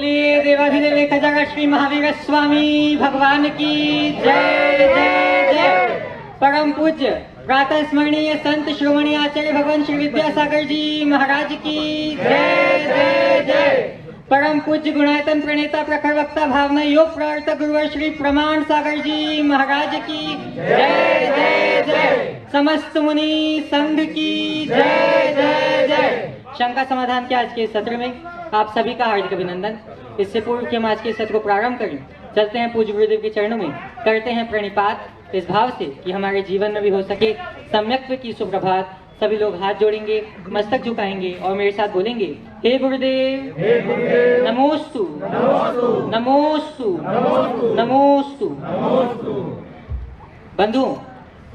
बोलिए देवाधिदेव एक हजार श्री महावीर स्वामी भगवान की जय जय जय। परम पूज्य प्रातः स्मरणीय संत श्रोमणी आचार्य भगवान श्री विद्यासागर जी महाराज की जय जय जय। परम पूज्य गुणायतन प्रणेता प्रखर वक्ता भावना योग प्रवर्तक गुरुवर श्री प्रमाण सागर जी महाराज की जय जय जय। समस्त मुनि संघ की जय जय जय। शंका समाधान के आज के सत्र में आप सभी का हार्दिक अभिनंदन। इससे पूर्व कि हम आज के सत्र को प्रारंभ करें, चलते हैं पूज्य गुरुदेव के चरणों में, करते हैं प्रणिपात इस भाव से कि हमारे जीवन में भी हो सके सम्यक्त्व की सुप्रभात। सभी लोग हाथ जोड़ेंगे, मस्तक झुकाएंगे और मेरे साथ बोलेंगे, हे गुरुदेव नमोस्तु नमोस्तु नमोस्तु। बंधुओं,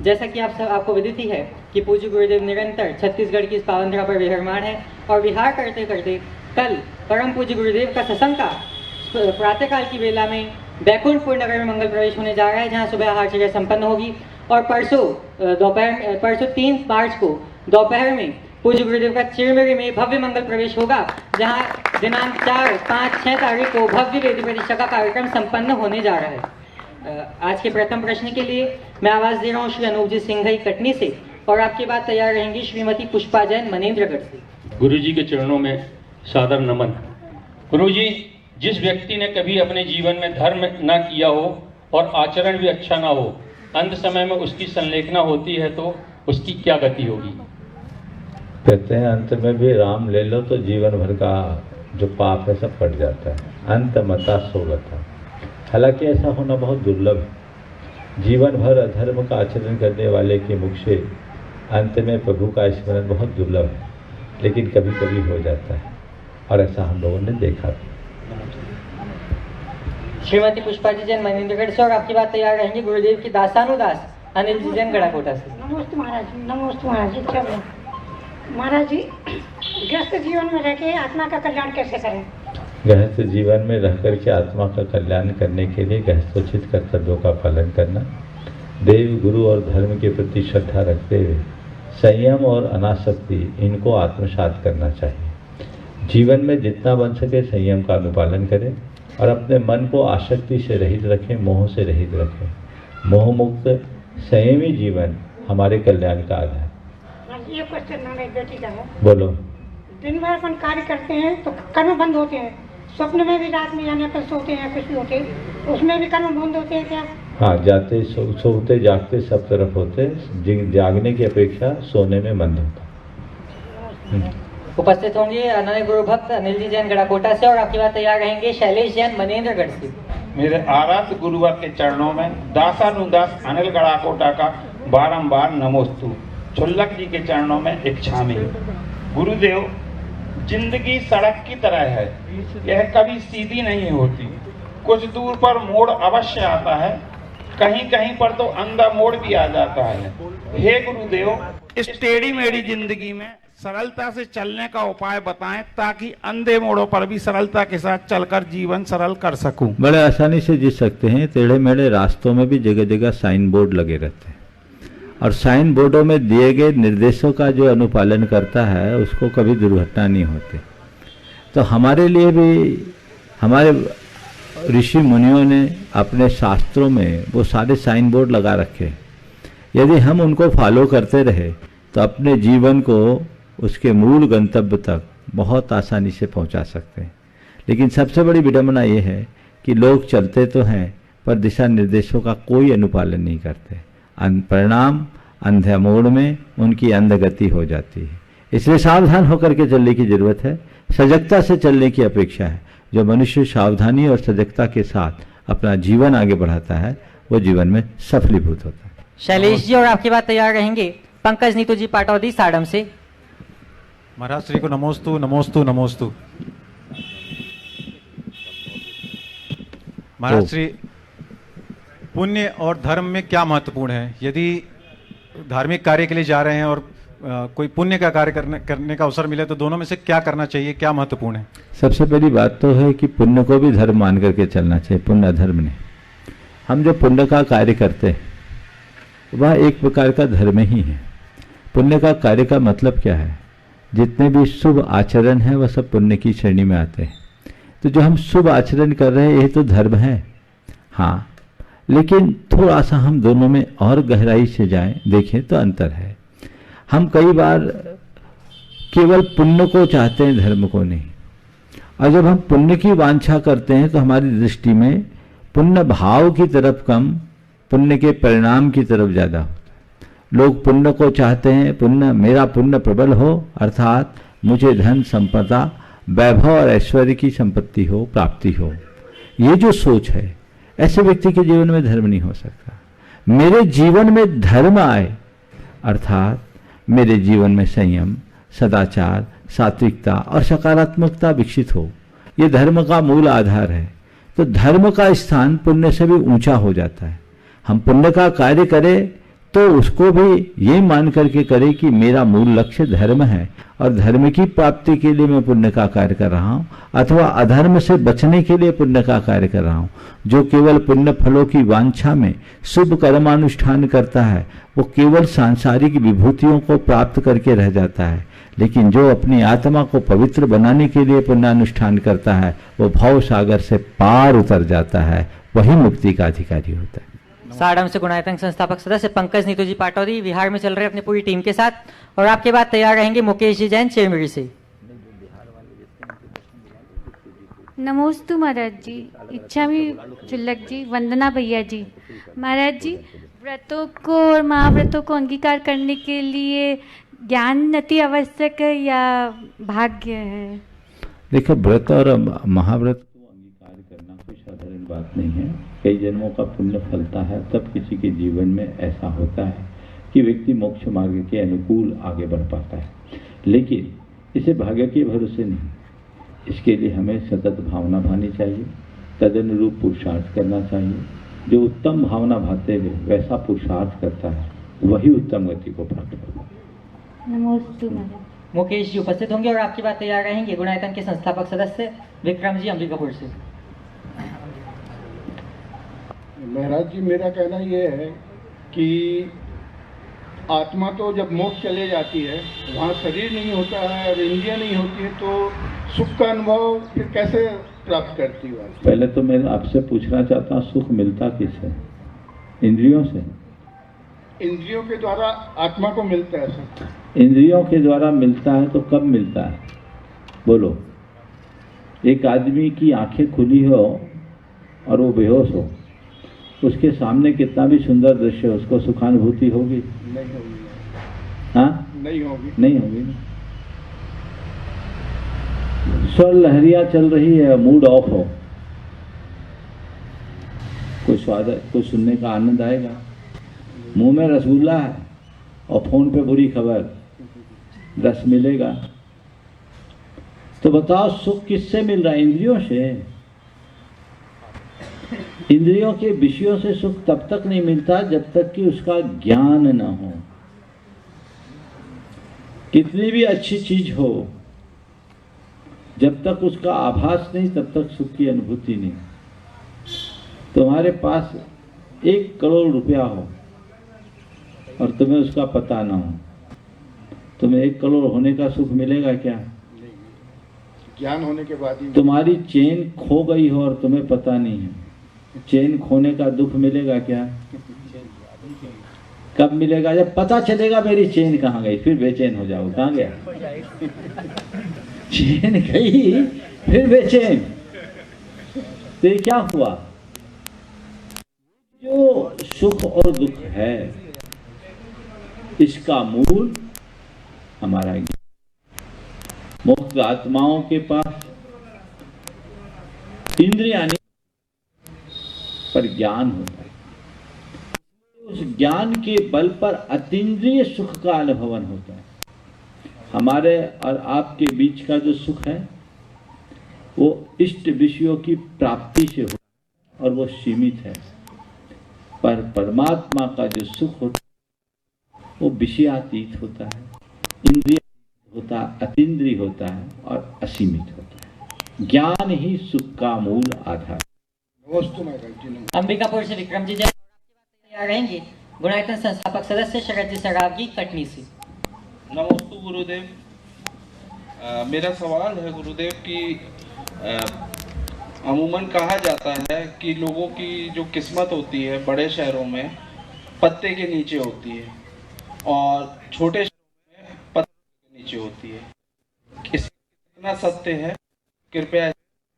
जैसा कि आपको विदित ही है कि पूज्य गुरुदेव निरंतर छत्तीसगढ़ की इस पावन धरा पर विहरमान है और विहार करते करते कल परम पूज्य गुरुदेव का सत्संग का प्रातःकाल की वेला में बैकुंठपुर नगर में मंगल प्रवेश होने जा रहा है, जहां सुबह आहारचर्या संपन्न होगी और परसों 3 मार्च को दोपहर में पूज्य गुरुदेव का चिरमिरी में भव्य मंगल प्रवेश होगा, जहां दिनांक 4, 5, 6 तारीख को भव्य वेदी प्रतिष्ठा का कार्यक्रम संपन्न होने जा रहा है। आज के प्रथम प्रश्न के लिए मैं आवाज दे रहा हूँ श्री अनूपजी सिंघई कटनी से और आपके बाद तैयार रहेंगी श्रीमती पुष्पा जैन मनेन्द्रगढ़ से। गुरु जी के चरणों में सादर नमन। गुरु जी, जिस व्यक्ति ने कभी अपने जीवन में धर्म न किया हो और आचरण भी अच्छा ना हो, अंत समय में उसकी संलेखना होती है तो उसकी क्या गति होगी? कहते हैं अंत में भी राम ले लो तो जीवन भर का जो पाप है सब कट जाता है। अंत मता सोगता। हालांकि ऐसा होना बहुत दुर्लभ है। जीवन भर अधर्म का आचरण करने वाले के मुख से अंत में प्रभु का स्मरण बहुत दुर्लभ है, लेकिन कभी कभी हो जाता है और ऐसा हम लोगों ने देखा भी। श्रीमती पुष्पा जी जैन मनेन्द्रगढ़ से और आपकी बात तैयार रहेंगे गुरुदेव की दासानुदास अनिल जी जैन गढ़ाकोटा से। नमस्ते महाराज जी, नमस्ते महाराज जी। चलो महाराज जी, गृहस्थ जीवन में रह के आत्मा का कल्याण कैसे करें? गृहस्थ जीवन में रह करके आत्मा का कल्याण करने के लिए गृहस्थोचित कर्तव्यों का पालन करना, देव गुरु और धर्म के प्रति श्रद्धा रखते हुए संयम और अनासक्ति इनको आत्मसात करना चाहिए। जीवन में जितना बन सके संयम का अनुपालन करें और अपने मन को आसक्ति से रहित रखें, मोह से रहित रखें। मोह मुक्त संयमी जीवन हमारे कल्याण का आधार। ये क्वेश्चन मेरी बेटी का है। बोलो। दिन भर अपन कार्य करते हैं तो कर्म बंद होते हैं, स्वप्न में भी रात में जाने पर सोते हैं, कुछ भी होते हैं, उसमें भी कर्म बंद होते हैं क्या? हाँ, जाते सोते जागते सब तरफ होते, जागने की अपेक्षा सोने में मंद होता। उपस्थित होंगे अनन्य गुरु भक्त अनिल जी जैन गढ़ाकोटा से और आपकी बात तैयार रहेंगे शैलेश जैन मनेन्द्रगढ़ से। मेरे आराध्य गुरुवर के चरणों में दासानुदास अनिल गढ़ाकोटा का बारंबार नमोस्तु। छुल्लक जी के चरणों में इच्छामी। गुरुदेव, जिंदगी सड़क की तरह है, यह कभी सीधी नहीं होती। कुछ दूर पर मोड़ अवश्य आता है, कहीं कहीं पर तो अंधा मोड़ भी आ जाता है। हे गुरुदेव, इस टेढ़ी मेढ़ी जिंदगी में सरलता से चलने का उपाय बताएं ताकि अंधे मोड़ों पर भी सरलता के साथ चलकर जीवन सरल कर सकूं। बड़े आसानी से जी सकते हैं। टेढ़े मेढ़े रास्तों में भी जगह जगह साइन बोर्ड लगे रहते हैं और साइन बोर्डों में दिए गए निर्देशों का जो अनुपालन करता है उसको कभी दुर्घटना नहीं होती। तो हमारे लिए भी हमारे ऋषि मुनियों ने अपने शास्त्रों में वो सारे साइन बोर्ड लगा रखे। यदि हम उनको फॉलो करते रहे तो अपने जीवन को उसके मूल गंतव्य तक बहुत आसानी से पहुंचा सकते हैं। लेकिन सबसे बड़ी विडंबना ये है कि लोग चलते तो हैं पर दिशा निर्देशों का कोई अनुपालन नहीं करते। परिणाम अंधे मोड़ में उनकी अंधगति हो जाती है। इसलिए सावधान होकर के चलने की जरूरत है, सजगता से चलने की अपेक्षा है। जो मनुष्य सावधानी और सजगता के साथ अपना जीवन आगे बढ़ाता है वो जीवन में सफलीभूत होता है। शैलेश जी और आपकी बात तैयार रहेंगे पंकज नीतू जी पाटौदी साड़म से। महाराज श्री को नमोस्तु नमोस्तु नमोस्तु। महाराज श्री, पुण्य और धर्म में क्या महत्वपूर्ण है? यदि धार्मिक कार्य के लिए जा रहे हैं और कोई पुण्य का कार्य करने का अवसर मिले तो दोनों में से क्या करना चाहिए, क्या महत्वपूर्ण है? सबसे पहली बात तो है कि पुण्य को भी धर्म मान करके चलना चाहिए, पुण्य अधर्म नहीं। हम जो पुण्य का कार्य करते हैं वह एक प्रकार का धर्म ही है। पुण्य का कार्य का मतलब क्या है? जितने भी शुभ आचरण हैं वह सब पुण्य की श्रेणी में आते हैं। तो जो हम शुभ आचरण कर रहे हैं ये तो धर्म है, हाँ, लेकिन थोड़ा सा हम दोनों में और गहराई से जाएं, देखें तो अंतर है। हम कई बार केवल पुण्य को चाहते हैं, धर्म को नहीं। और जब हम पुण्य की वांछा करते हैं तो हमारी दृष्टि में पुण्य भाव की तरफ कम, पुण्य के परिणाम की तरफ ज़्यादा होता है। लोग पुण्य को चाहते हैं, पुण्य, मेरा पुण्य प्रबल हो, अर्थात मुझे धन संपदा, वैभव और ऐश्वर्य की संपत्ति हो, प्राप्ति हो। ये जो सोच है, ऐसे व्यक्ति के जीवन में धर्म नहीं हो सकता। मेरे जीवन में धर्म आए, अर्थात मेरे जीवन में संयम, सदाचार, सात्विकता और सकारात्मकता विकसित हो, ये धर्म का मूल आधार है। तो धर्म का स्थान पुण्य से भी ऊंचा हो जाता है। हम पुण्य का कार्य करें तो उसको भी ये मान करके करें कि मेरा मूल लक्ष्य धर्म है और धर्म की प्राप्ति के लिए मैं पुण्य का कार्य कर रहा हूँ, अथवा अधर्म से बचने के लिए पुण्य का कार्य कर रहा हूँ। जो केवल पुण्य फलों की वांछा में शुभ कर्मानुष्ठान करता है वो केवल सांसारिक विभूतियों को प्राप्त करके रह जाता है, लेकिन जो अपनी आत्मा को पवित्र बनाने के लिए पुण्यानुष्ठान करता है वो भव सागर से पार उतर जाता है, वही मुक्ति का अधिकारी होता है। साड़म से गुणायतन संस्थापक सदस्य पंकज नीतू जी पाटौदी बिहार में चल रहे अपनी पूरी टीम के साथ, और आपके बाद तैयार रहेंगे मुकेश जी जैन चेरमिरी से। नमोस्तु महाराज जी, इच्छामी चुल्लक जी, वंदना भैया जी। महाराज जी, व्रतों को और महाव्रतों को अंगीकार करने के लिए ज्ञान अति आवश्यक है या भाग्य है? देखो, व्रत और महाव्रत को अंगीकार करना कोई साधारण बात नहीं है। कई जन्मों का पुण्य फलता है, तब किसी के जीवन में ऐसा होता है कि व्यक्ति मोक्ष मार्ग के अनुकूल आगे बढ़ पाता है। लेकिन इसे भाग्य के भरोसे नहीं, इसके लिए हमें सतत भावना भानी चाहिए, तदनुरूप पुरुषार्थ करना चाहिए। जो उत्तम भावना भाते हुए वैसा पुरुषार्थ करता है वही उत्तम गति को प्राप्त करता है। नमोस्तु महाराज। मुकेश जी उपस्थित होंगे और आपकी बात तैयार रहेंगे गुणायतन के संस्थापक सदस्य विक्रम जी अंबिकापुर से। महाराज जी, मेरा कहना ये है कि आत्मा तो जब मोक्ष चले जाती है, वहाँ शरीर नहीं होता है और इंद्रियाँ नहीं होती है, तो सुख का अनुभव फिर कैसे प्राप्त करती है? पहले तो मैं आपसे पूछना चाहता हूँ, सुख मिलता किससे? इंद्रियों से? इंद्रियों के द्वारा आत्मा को मिलता है सुख। इंद्रियों के द्वारा मिलता है तो कब मिलता है? बोलो। एक आदमी की आंखें खुली हो और वो बेहोश हो, उसके सामने कितना भी सुंदर दृश्य हो, उसको सुखानुभूति होगी? नहीं होगी। हाँ, नहीं होगी। नहीं होगी। स्वर लहरियां चल रही है, मूड ऑफ हो, कोई स्वाद, कोई सुनने का आनंद आएगा? मुंह में रसगुल्ला है और फोन पे बुरी खबर, रस मिलेगा? तो बताओ, सुख किससे मिल रहा है? इंद्रियों से। इंद्रियों के विषयों से सुख तब तक नहीं मिलता जब तक कि उसका ज्ञान न हो। कितनी भी अच्छी चीज हो, जब तक उसका आभास नहीं तब तक सुख की अनुभूति नहीं। तुम्हारे पास 1 करोड़ रुपया हो और तुम्हें उसका पता ना हो, तुम्हें 1 करोड़ होने का सुख मिलेगा क्या? ज्ञान होने के बाद ही। तुम्हारी चेन खो गई हो और तुम्हें पता नहीं है, चेन खोने का दुख मिलेगा क्या? कब मिलेगा? जब पता चलेगा मेरी चेन कहाँ गई, फिर बेचैन हो जाओ। कहाँ गया? चेन गई फिर बेचैन। तो ये क्या हुआ? जो सुख और दुख है इसका मूल हमारा मुक्त आत्माओं के पास इंद्रियां नहीं पर ज्ञान होता है। उस ज्ञान के बल पर अतीन्द्रिय सुख का अनुभवन होता है। हमारे और आपके बीच का जो सुख है वो इष्ट विषयों की प्राप्ति से होता है और वो सीमित है, पर परमात्मा का जो सुख होता है वो विषयातीत होता है, इंद्रिय होता है, अतीन्द्रिय होता है और असीमित होता है। ज्ञान ही सुख का मूल आधार। अंबिकापुर से विक्रम जी जैन तैयार रहेंगे गुणायतन संस्थापक सदस्य शरद जी सरावगी कटनी से। नमोस्तु गुरुदेव। मेरा सवाल है गुरुदेव कि अमूमन कहा जाता है कि लोगों की जो किस्मत होती है बड़े शहरों में पत्ते के नीचे होती है और छोटे शहरों में पत्ते के नीचे होती है। इसमें कितना सत्य है, कृपया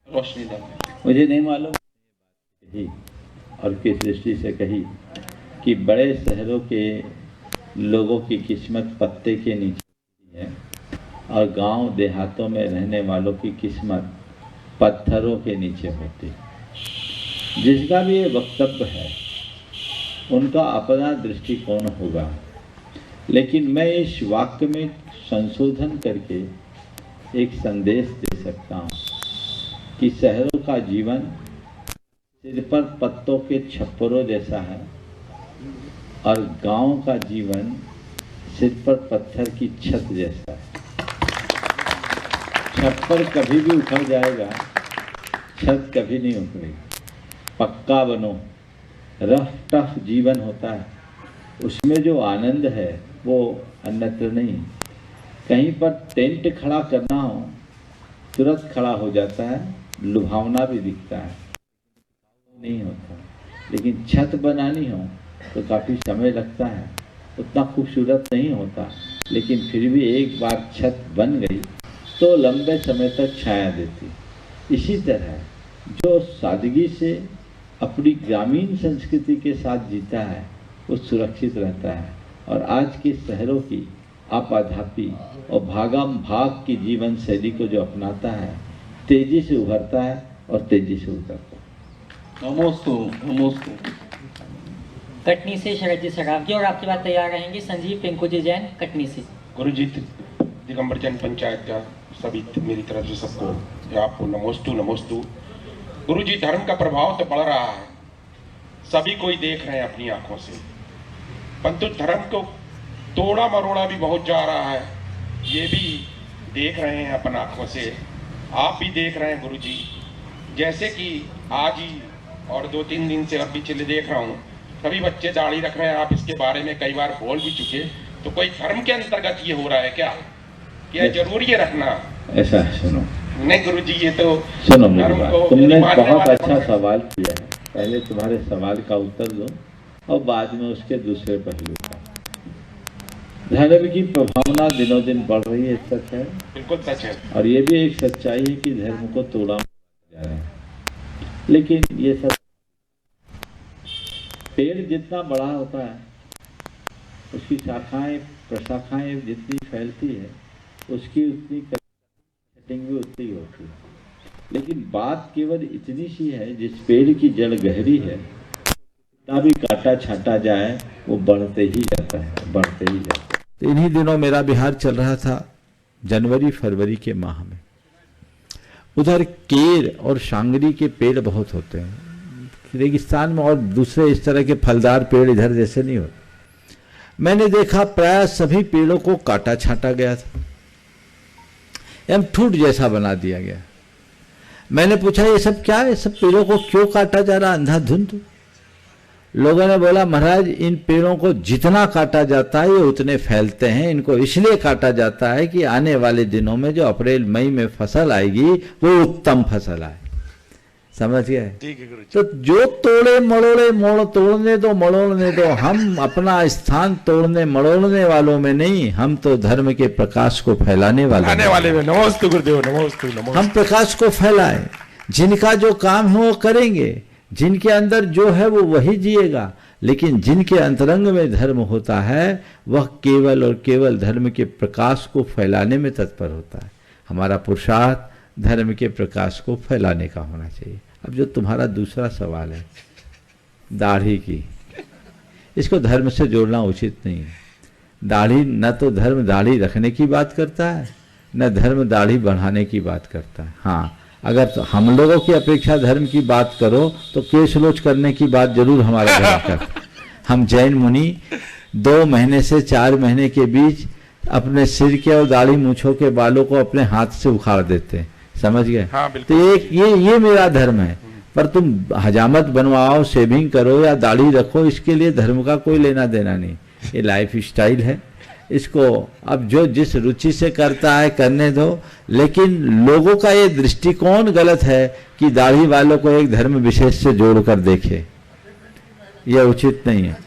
रोशनी डालें। मुझे नहीं मालूम कही और किस दृष्टि से कही कि बड़े शहरों के लोगों की किस्मत पत्ते के नीचे है और गांव देहातों में रहने वालों की किस्मत पत्थरों के नीचे होती है। जिसका भी ये वक्तव्य है उनका अपना दृष्टिकोण होगा, लेकिन मैं इस वाक्य में संशोधन करके एक संदेश दे सकता हूँ कि शहरों का जीवन सिर पर पत्तों के छप्परों जैसा है और गांव का जीवन सिर पर पत्थर की छत जैसा है। छप्पर कभी भी उखड़ जाएगा, छत कभी नहीं उखड़ेगी। पक्का बनो, रफ टफ जीवन होता है, उसमें जो आनंद है वो अन्यत्र नहीं। कहीं पर टेंट खड़ा करना हो तुरंत खड़ा हो जाता है, लुभावना भी दिखता है, नहीं होता। लेकिन छत बनानी हो तो काफ़ी समय लगता है, उतना खूबसूरत नहीं होता, लेकिन फिर भी एक बार छत बन गई तो लंबे समय तक छाया देती। इसी तरह जो सादगी से अपनी ग्रामीण संस्कृति के साथ जीता है वो सुरक्षित रहता है और आज के शहरों की आपाधापी और भागम भाग की जीवन शैली को जो अपनाता है तेजी से उभरता है और तेजी से उतरता है। नमोस्तु नमोस्तु। कटनी से शरद जी सराफ जी और आपके बाद तैयार रहेंगे संजीव पिंकू जी जैन कटनी से। गुरु जी दिगंबर जैन पंचायत का सभी मेरी तरफ से सबको आपको नमोस्तु नमोस्तु। गुरु जी धर्म का प्रभाव तो बढ़ रहा है, सभी कोई देख रहे हैं अपनी आंखों से, परंतु धर्म को तोड़ा मरोड़ा भी बहुत जा रहा है, ये भी देख रहे हैं अपन आंखों से। आप भी देख रहे हैं गुरु जी, जैसे कि आज ही और 2-3 दिन से अब भी चले देख रहा हूँ सभी बच्चे दाढ़ी रख रहे हैं। आप इसके बारे में कई बार बोल भी चुके, तो कोई धर्म के अंतर्गत ये हो रहा है क्या जरूरी है रखना? ऐसा सुनो नहीं गुरु जी, ये तो सुनो मेरी बात। तुमने बहुत अच्छा सवाल किया है, पहले तुम्हारे सवाल का उत्तर दो और बाद में उसके दूसरे पहलू का। धर्म की प्रभावना दिनों दिन बढ़ रही है, सच है, बिल्कुल सच है। और ये भी एक सच्चाई है कि धर्म को तोड़ा जा रहा है। लेकिन ये सब पेड़ जितना बड़ा होता है उसकी शाखाएं प्रशाखाएं जितनी फैलती है उसकी उतनी कटिंग भी उतनी होती है। लेकिन बात केवल इतनी सी है, जिस पेड़ की जड़ गहरी है कितना भी काटा छाटा जाए वो बढ़ते ही जाता है, बढ़ते ही जाता है। तो इन्हीं दिनों मेरा बिहार चल रहा था, जनवरी फरवरी के माह में। उधर केर और शांगरी के पेड़ बहुत होते हैं रेगिस्तान में, और दूसरे इस तरह के फलदार पेड़ इधर जैसे नहीं होते। मैंने देखा प्राय सभी पेड़ों को काटा छाटा गया था, एवं ठूट जैसा बना दिया गया। मैंने पूछा ये सब क्या है, सब पेड़ों को क्यों काटा जा रहा अंधाधुंध? लोगों ने बोला महाराज इन पेड़ों को जितना काटा जाता है ये उतने फैलते हैं, इनको इसलिए काटा जाता है कि आने वाले दिनों में जो अप्रैल मई में फसल आएगी वो उत्तम फसल आए। समझ गए? तो जो तोड़े मड़ोड़े मोड़ तोड़ने दो मड़ोड़ने दो, हम अपना स्थान तोड़ने मड़ोड़ने वालों में नहीं, हम तो धर्म के प्रकाश को फैलाने वाले में। नमोस्तु गुरुदेव, नमोस्तु नमोस्तु। हम प्रकाश को फैलाएं, जिनका जो काम है वो करेंगे, जिनके अंदर जो है वो वही जिएगा। लेकिन जिनके अंतरंग में धर्म होता है वह केवल और केवल धर्म के प्रकाश को फैलाने में तत्पर होता है। हमारा पुरुषार्थ धर्म के प्रकाश को फैलाने का होना चाहिए। अब जो तुम्हारा दूसरा सवाल है दाढ़ी की, इसको धर्म से जोड़ना उचित नहीं है। दाढ़ी न तो धर्म दाढ़ी रखने की बात करता है न धर्म दाढ़ी बढ़ाने की बात करता है। हाँ, अगर तो हम लोगों की अपेक्षा धर्म की बात करो तो केश लोच करने की बात जरूर हमारा घर करता है। हम जैन मुनि 2 महीने से 4 महीने के बीच अपने सिर के और दाढ़ी मूछों के बालों को अपने हाथ से उखाड़ देते हैं। समझ गए? हाँ, तो ये मेरा धर्म है। पर तुम हजामत बनवाओ, शेविंग करो या दाढ़ी रखो, इसके लिए धर्म का कोई लेना देना नहीं। ये लाइफ स्टाइल है, इसको अब जो जिस रुचि से करता है करने दो, लेकिन लोगों का ये दृष्टिकोण गलत है कि दाढ़ी वालों को एक धर्म विशेष से जोड़कर देखे, यह उचित नहीं है।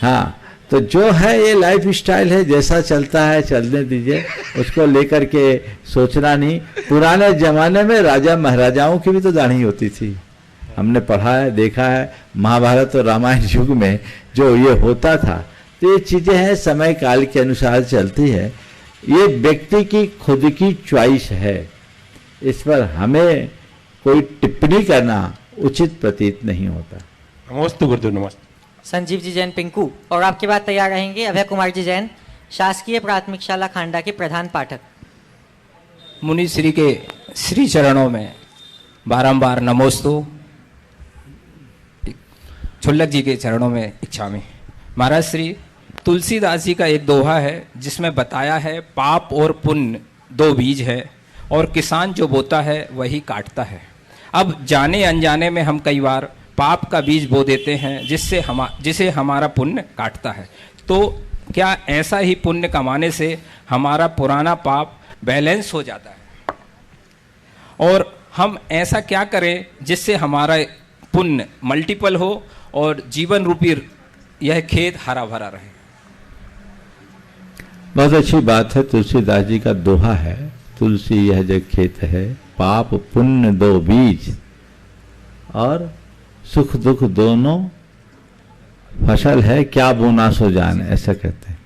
हाँ, तो जो है ये लाइफ स्टाइल है, जैसा चलता है चलने दीजिए, उसको लेकर के सोचना नहीं। पुराने जमाने में राजा महाराजाओं की भी तो दाढ़ी होती थी, हमने पढ़ा है, देखा है, महाभारत और रामायण युग में जो ये होता था। तो ये चीजें हैं, समय काल के अनुसार चलती है, ये व्यक्ति की खुद की चॉइस है, इस पर हमें कोई टिप्पणी करना उचित प्रतीत नहीं होता। नमस्ते गुरुदेव, नमस्ते। संजीव जी जैन पिंकू, और आपके बाद तैयार रहेंगे अभय कुमार जी जैन, शासकीय प्राथमिक शाला खांडा के प्रधान पाठक। मुनि श्री के श्री चरणों में बारंबार नमोस्तु, छुल्लक जी के चरणों में इच्छामि। महाराज श्री तुलसीदास जी का एक दोहा है जिसमें बताया है पाप और पुण्य दो बीज है और किसान जो बोता है वही काटता है। अब जाने अनजाने में हम कई बार पाप का बीज बो देते हैं जिसे हमारा पुण्य काटता है। तो क्या ऐसा ही पुण्य कमाने से हमारा पुराना पाप बैलेंस हो जाता है? और हम ऐसा क्या करें जिससे हमारा पुण्य मल्टीपल हो और जीवन रूपी यह खेत हरा भरा रहे? बहुत अच्छी बात है, तुलसीदास जी का दोहा है, तुलसी यह जग खेत है, पाप पुण्य दो बीज और सुख दुख दोनों फसल है, क्या बोना सो जान, ऐसा कहते हैं।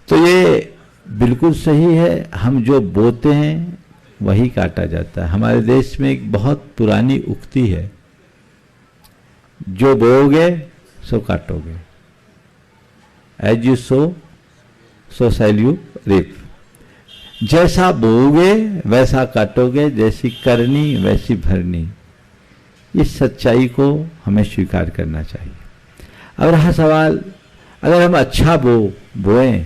तो ये बिल्कुल सही है, हम जो बोते हैं वही काटा जाता है। हमारे देश में एक बहुत पुरानी उक्ति है, जो बोओगे सो काटोगे, as you sow so shall you reap. जैसा बोओगे वैसा काटोगे, जैसी करनी वैसी भरनी। इस सच्चाई को हमें स्वीकार करना चाहिए। अब रहा सवाल, अगर हम अच्छा बोएं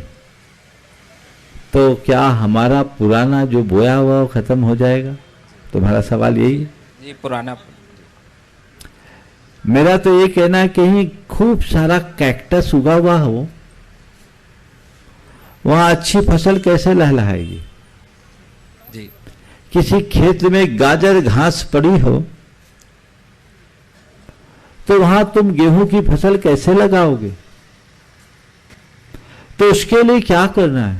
तो क्या हमारा पुराना जो बोया हुआ वो खत्म हो जाएगा? तुम्हारा सवाल यही है? जी, पुराना। मेरा तो ये कहना है कहीं खूब सारा कैक्टस उगा हुआ हो, वहां अच्छी फसल कैसे लहलहाएगी? जी। किसी खेत में गाजर घास पड़ी हो तो वहां तुम गेहूं की फसल कैसे लगाओगे? तो उसके लिए क्या करना है?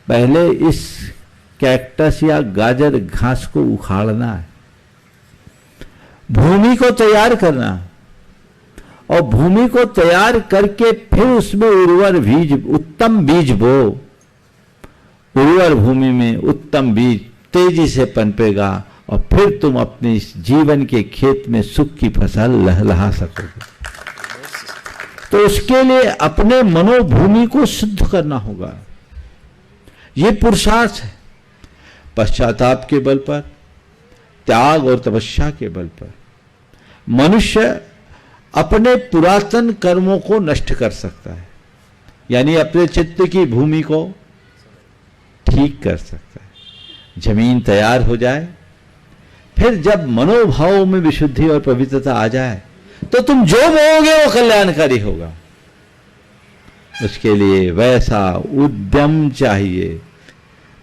पहले इस कैक्टस या गाजर घास को उखाड़ना है, भूमि को तैयार करना, और भूमि को तैयार करके फिर उसमें उर्वर बीज, उत्तम बीज बो। उर्वर भूमि में उत्तम बीज तेजी से पनपेगा और फिर तुम अपने इस जीवन के खेत में सुख की फसल लहलहा सकोगे। तो उसके लिए अपने मनोभूमि को शुद्ध करना होगा। ये पुरुषार्थ है, पश्चाताप के बल पर, त्याग और तपस्या के बल पर मनुष्य अपने पुरातन कर्मों को नष्ट कर सकता है, यानी अपने चित्त की भूमि को ठीक कर सकता है। जमीन तैयार हो जाए, फिर जब मनोभावों में विशुद्धि और पवित्रता आ जाए तो तुम जो बोओगे वो कल्याणकारी होगा। उसके लिए वैसा उद्यम चाहिए,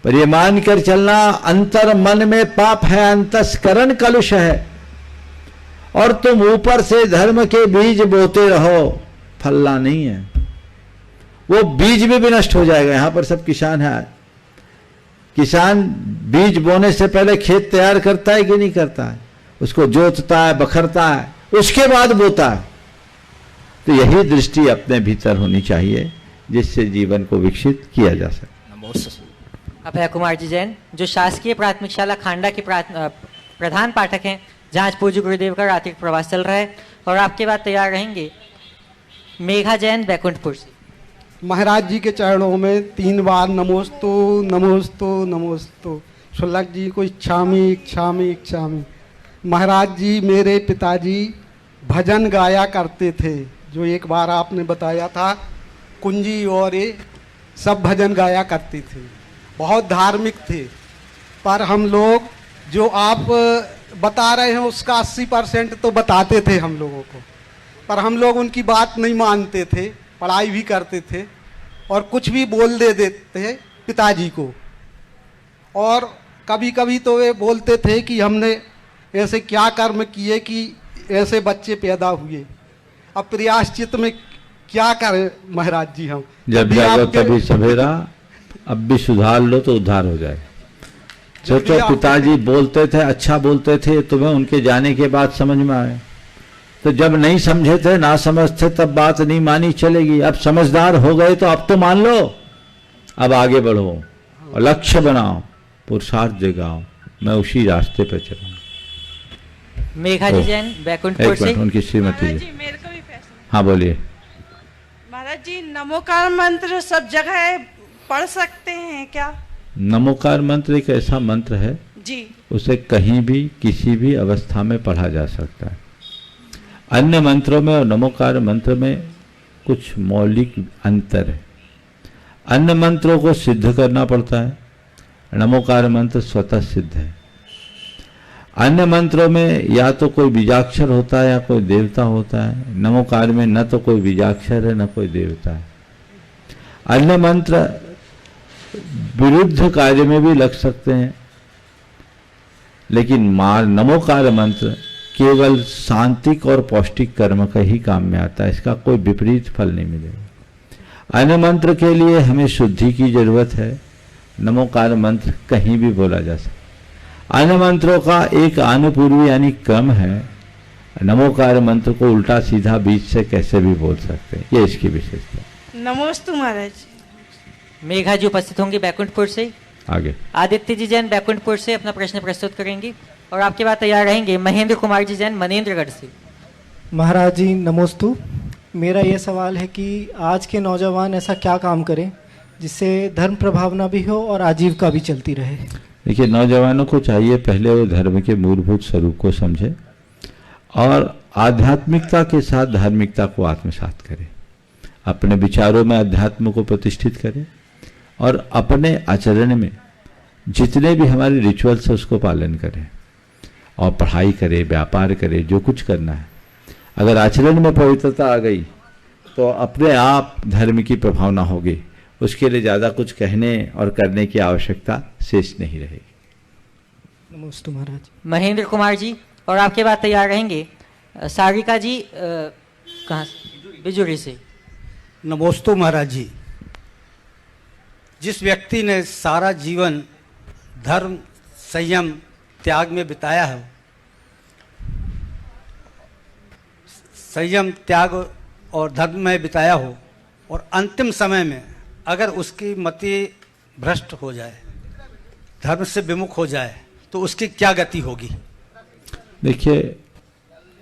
पर ये मानकर चलना अंतर मन में पाप है, अंतस्करण कलुष है, और तुम ऊपर से धर्म के बीज बोते रहो, फलना नहीं है। वो बीज भी नष्ट हो जाएगा। यहां पर सब किसान है, किसान बीज बोने से पहले खेत तैयार करता है कि नहीं करता है? उसको जोतता है, बखरता है, उसके बाद बोता है। तो यही दृष्टि अपने भीतर होनी चाहिए जिससे जीवन को विकसित किया जा सके। अभय कुमार जी जैन, जो शासकीय प्राथमिक शाला खांडा के प्रधान पाठक हैं, जहाँ आज पूज्य गुरुदेव का रात्रि प्रवास चल रहा है, और आपके बाद तैयार रहेंगे मेघा जैन बैकुंठपुर से। महाराज जी के चरणों में 3 बार नमोस्तु नमोस्तु नमोस्तु। छुल्लक जी को इच्छामि इच्छामि इच्छामि। महाराज जी मेरे पिताजी भजन गाया करते थे, जो एक बार आपने बताया था, कुंजी और ये सब भजन गाया करते थे, बहुत धार्मिक थे। पर हम लोग जो आप बता रहे हैं उसका 80% तो बताते थे हम लोगों को, पर हम लोग उनकी बात नहीं मानते थे पढ़ाई भी करते थे और कुछ भी बोल देते थे पिताजी को। और कभी कभी तो वे बोलते थे कि हमने ऐसे क्या कर्म किए कि ऐसे बच्चे पैदा हुए, अब प्रायश्चित में क्या करें महाराज जी हम। जब जागो तभी सवेरा, अब भी सुधार लो तो उद्धार हो जाएगा। सोचो पिताजी बोलते थे, अच्छा बोलते थे, तुम्हें उनके जाने के बाद समझ में आए, तो जब नहीं समझे थे, ना समझते, तब बात नहीं मानी चलेगी। अब समझदार हो गए तो अब तो मान लो, अब आगे बढ़ो और लक्ष्य बनाओ, पुरुषार्थ जगाओ, मैं उसी रास्ते पर चलूँ। मेघा जी जैन बैकुंठपुर से। उनकी श्रीमती जी। मेरे को भी फैसला। हाँ बोलिए। महाराज जी, नमोकार मंत्र सब जगह पढ़ सकते हैं क्या? नमोकार मंत्र एक ऐसा मंत्र है जी, उसे कहीं भी किसी भी अवस्था में पढ़ा जा सकता है। अन्य मंत्रों में और नमोकार मंत्र में कुछ मौलिक अंतर है। अन्य मंत्रों को सिद्ध करना पड़ता है, नमोकार मंत्र स्वतः सिद्ध है। अन्य मंत्रों में या तो कोई बीजाक्षर होता है या कोई देवता होता है, नमोकार में न तो कोई बीजाक्षर है न कोई देवता है। अन्य मंत्र विरुद्ध कार्य में भी लग सकते हैं, लेकिन नमोकार मंत्र केवल शांतिक और पौष्टिक कर्म का ही काम में आता है, इसका कोई विपरीत फल नहीं मिलेगा। अन्य मंत्र के लिए हमें शुद्धि की जरूरत है, नमोकार मंत्र कहीं भी बोला जा सकता है। अन्य मंत्रों का एक अनुपूर्वी यानी क्रम है, नमोकार मंत्र को उल्टा सीधा बीच से कैसे भी बोल सकते हैं, ये इसकी विशेषता। नमोस्तु महाराज। मेघा जी उपस्थित होंगी बैकुंठपुर से। आगे आदित्य जी जैन बैकुंठपुर से अपना प्रश्न प्रस्तुत करेंगे और आपके बाद तैयार रहेंगे महेंद्र कुमार जी जैन मनेन्द्रगढ़ से। महाराज जी नमोस्तु। मेरा ये सवाल है कि आज के नौजवान ऐसा क्या काम करें जिससे धर्म प्रभावना भी हो और आजीविका भी चलती रहे? देखिए, नौजवानों को चाहिए पहले वो धर्म के मूलभूत स्वरूप को समझे और आध्यात्मिकता के साथ धार्मिकता को आत्मसात करे, अपने विचारों में अध्यात्म को प्रतिष्ठित करे और अपने आचरण में जितने भी हमारे रिचुअल्स है उसको पालन करें और पढ़ाई करे, व्यापार करे, जो कुछ करना है। अगर आचरण में पवित्रता आ गई तो अपने आप धर्म की प्रभावना होगी, उसके लिए ज़्यादा कुछ कहने और करने की आवश्यकता शेष नहीं रहेगी। नमस्ते महाराज। महेंद्र कुमार जी और आपके बाद तैयार रहेंगे सारिका जी कहाँ से? बिजुरी से। नमोस्तु महाराज जी। जिस व्यक्ति ने सारा जीवन धर्म संयम त्याग में बिताया है, संयम त्याग और धर्म में बिताया हो और अंतिम समय में अगर उसकी मति भ्रष्ट हो जाए, धर्म से विमुख हो जाए, तो उसकी क्या गति होगी? देखिए,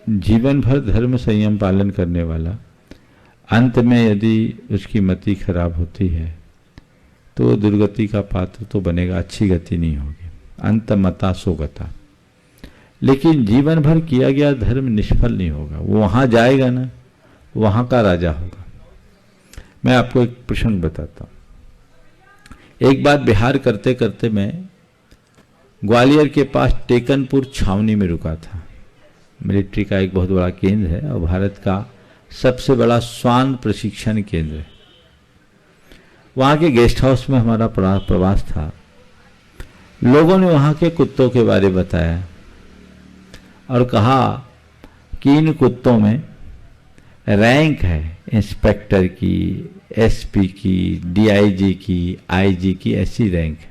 जीवन भर धर्म संयम पालन करने वाला अंत में यदि उसकी मति खराब होती है तो वो दुर्गति का पात्र तो बनेगा, अच्छी गति नहीं होगी। अंत मता सो गता। लेकिन जीवन भर किया गया धर्म निष्फल नहीं होगा, वो वहाँ जाएगा ना, वहाँ का राजा होगा। मैं आपको एक प्रसंग बताता हूँ। एक बार बिहार करते करते मैं ग्वालियर के पास टेकनपुर छावनी में रुका था। मिलिट्री का एक बहुत बड़ा केंद्र है और भारत का सबसे बड़ा श्वान प्रशिक्षण केंद्र है। वहाँ के गेस्ट हाउस में हमारा प्रवास था। लोगों ने वहाँ के कुत्तों के बारे में बताया और कहा कि इन कुत्तों में रैंक है, इंस्पेक्टर की, एसपी की, डीआईजी की, आईजी की, ऐसी रैंक है,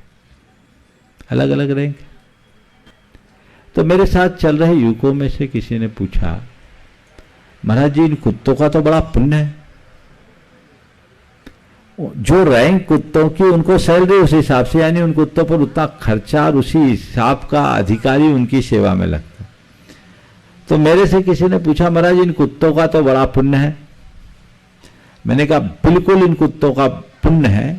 अलग अलग रैंक। तो मेरे साथ चल रहे युवकों में से किसी ने पूछा, महाराज जी इन कुत्तों का तो बड़ा पुण्य है, जो रैंक कुत्तों की उनको सैलरी उस हिसाब से, यानी उन कुत्तों पर उतना खर्चा और उसी हिसाब का अधिकारी उनकी सेवा में लगता। तो मेरे से किसी ने पूछा, महाराज इन कुत्तों का तो बड़ा पुण्य है। मैंने कहा बिल्कुल इन कुत्तों का पुण्य है,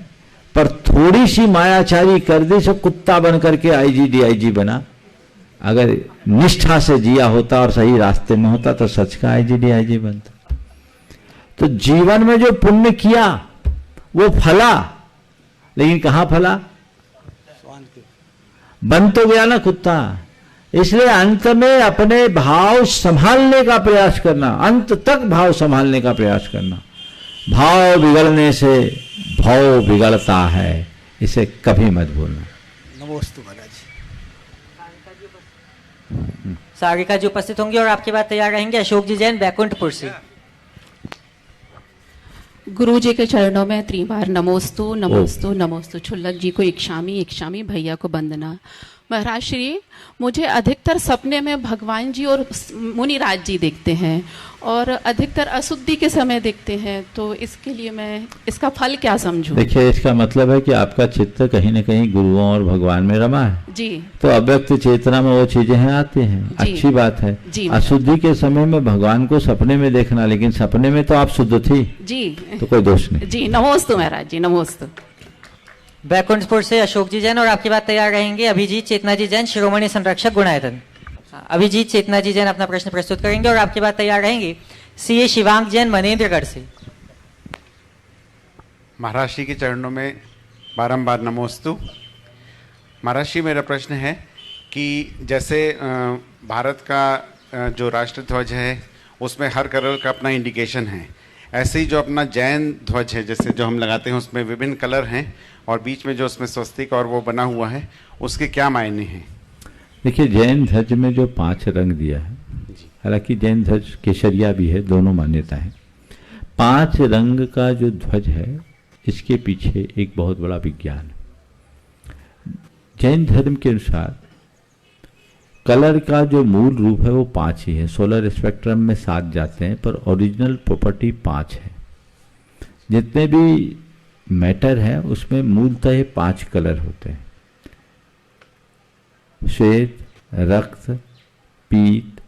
पर थोड़ी सी मायाचारी कर दी सो कुत्ता बन करके आईजी डीआईजी बना। अगर निष्ठा से जिया होता और सही रास्ते में होता तो सच का आईजी डीआईजी बनता। तो जीवन में जो पुण्य किया वो फला, लेकिन कहां फला? बन तो गया ना कुत्ता। इसलिए अंत में अपने भाव संभालने का प्रयास करना, अंत तक भाव संभालने का प्रयास करना। भाव बिगड़ने से भाव बिगड़ता है, इसे कभी मत भूलना। नमोस्तु महाराज। सारिका जी उपस्थित होंगे और आपके बाद तैयार रहेंगे अशोक जी जैन बैकुंठपुर से। गुरु जी के चरणों में त्रिबार नमोस्तु नमोस्तु नमोस्तु। छुल्लक जी को इक्षामी, भैया को वंदना। महाराज श्री, मुझे अधिकतर सपने में भगवान जी और मुनिराज जी दिखते हैं और अधिकतर अशुद्धि के समय दिखते हैं, तो इसके लिए मैं इसका फल क्या समझूं? देखिए, इसका मतलब है कि आपका चित्त कहीं न कहीं गुरुओं और भगवान में रमा है जी। तो अव्यक्त चेतना में वो चीजें हैं आती हैं, अच्छी बात है जी। अशुद्धि के समय में भगवान को सपने में देखना, लेकिन सपने में तो आप शुद्ध थी जी, तो कोई दोष नहीं जी। नमोस्तु महाराज जी, नमोस्तु। बैकुंठपुर से अशोक जी जैन और आपके बाद तैयार रहेंगे अभिजीत चेतना जी जैन शिरोमणि संरक्षक गुणायतन। अभिजीत चेतना जी जैन अपना प्रश्न प्रस्तुत करेंगे और आपके बाद तैयार रहेंगे सीए शिवांग जैन मनेन्द्रगढ़ से। महाराज जी के चरणों में बारंबार नमोस्तु। महाराज जी, मेरा प्रश्न है कि जैसे भारत का जो राष्ट्र ध्वज है उसमें हर कलर का अपना इंडिकेशन है, ऐसे ही जो अपना जैन ध्वज है जैसे जो हम लगाते हैं उसमें विभिन्न कलर हैं और बीच में जो उसमें स्वस्तिक और वो बना हुआ है, उसके क्या मायने हैं? देखिए, जैन ध्वज में जो 5 रंग दिया है, हालांकि जैन ध्वज केसरिया भी है, दोनों मान्यता है। 5 रंग का जो ध्वज है इसके पीछे एक बहुत बड़ा विज्ञान। जैन धर्म के अनुसार कलर का जो मूल रूप है वो 5 ही है। सोलर स्पेक्ट्रम में 7 जाते हैं पर ओरिजिनल प्रॉपर्टी 5 है। जितने भी मैटर है उसमें मूलतः 5 कलर होते हैं, श्वेत, रक्त, पीत,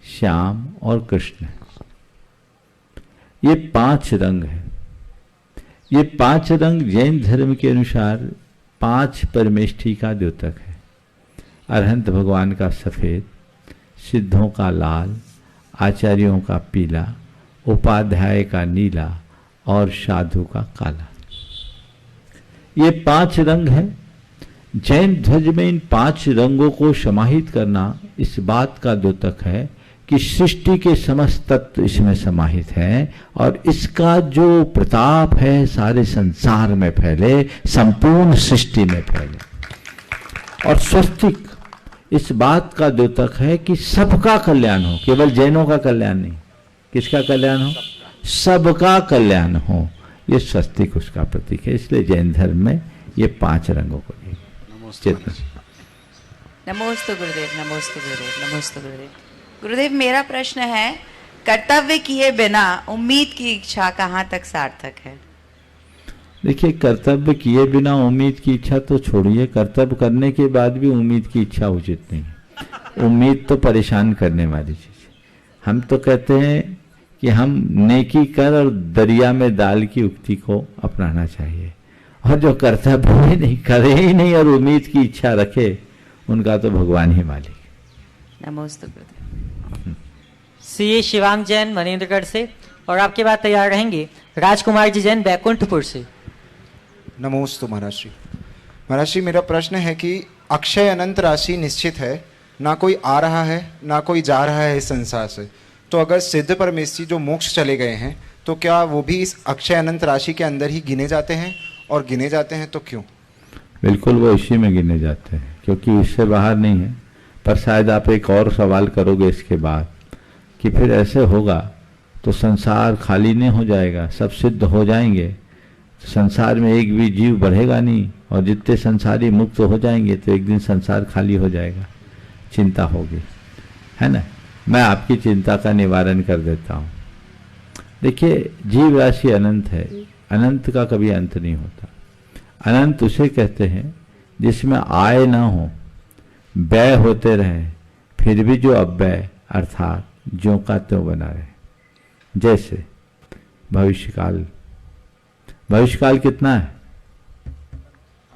श्याम और कृष्ण। ये 5 रंग है। ये 5 रंग जैन धर्म के अनुसार 5 परमेष्ठी का द्योतक है। अरहंत भगवान का सफ़ेद, सिद्धों का लाल, आचार्यों का पीला, उपाध्याय का नीला और साधु का काला। ये 5 रंग हैं। जैन ध्वज में इन 5 रंगों को समाहित करना इस बात का द्योतक है कि सृष्टि के समस्त तत्व इसमें समाहित हैं और इसका जो प्रताप है सारे संसार में फैले, संपूर्ण सृष्टि में फैले। और स्वस्तिक इस बात का द्योतक है कि सबका कल्याण हो, केवल जैनों का कल्याण नहीं। किसका कल्याण हो? सबका कल्याण हो। ये स्वस्तिक उसका प्रतीक है। इसलिए जैन धर्म में ये 5 रंगों को नमोस्तु गुरुदेव, नमोस्तु गुरुदेव, नमोस्तु गुरुदेव। गुरुदेव, मेरा प्रश्न है, कर्तव्य किए बिना उम्मीद की इच्छा कहाँ तक सार्थक है? देखिए, कर्तव्य किए बिना उम्मीद की इच्छा तो छोड़िए, कर्तव्य करने के बाद भी उम्मीद की इच्छा उचित नहीं है। उम्मीद तो परेशान करने वाली चीज है। हम तो कहते हैं कि हम नेकी कर और दरिया में दाल की उक्ति को अपनाना चाहिए, और जो कर्तव्य ही नहीं करे ही नहीं और उम्मीद की इच्छा रखे, उनका तो भगवान ही मालिक है। नमोस्तु गुरुदेव। सीए शिवांग जैन मनेन्द्रगढ़ से और आपके बाद तैयार रहेंगे राजकुमार जी जैन बैकुंठपुर से। नमोस्तु महाराज श्री। महाराज श्री, मेरा प्रश्न है कि अक्षय अनंत राशि निश्चित है, ना कोई आ रहा है ना कोई जा रहा है इस संसार से, तो अगर सिद्ध परमेश्वरी जो मोक्ष चले गए हैं तो क्या वो भी इस अक्षय अनंत राशि के अंदर ही गिने जाते हैं, और गिने जाते हैं तो क्यों? बिल्कुल वो इसी में गिने जाते हैं, क्योंकि इससे बाहर नहीं है। पर शायद आप एक और सवाल करोगे इसके बाद कि फिर ऐसे होगा तो संसार खाली नहीं हो जाएगा, सब सिद्ध हो जाएंगे, संसार में एक भी जीव बढ़ेगा नहीं, और जितने संसारी मुक्त हो जाएंगे तो एक दिन संसार खाली हो जाएगा। चिंता होगी, है ना। मैं आपकी चिंता का निवारण कर देता हूँ। देखिए, जीव राशि अनंत है, अनंत का कभी अंत नहीं होता। अनंत उसे कहते हैं जिसमें आय ना हो, व्यय होते रहे, फिर भी जो अव्यय अर्थात ज्यों का त्यों बना रहे। जैसे भविष्यकाल, भविष्यकाल कितना है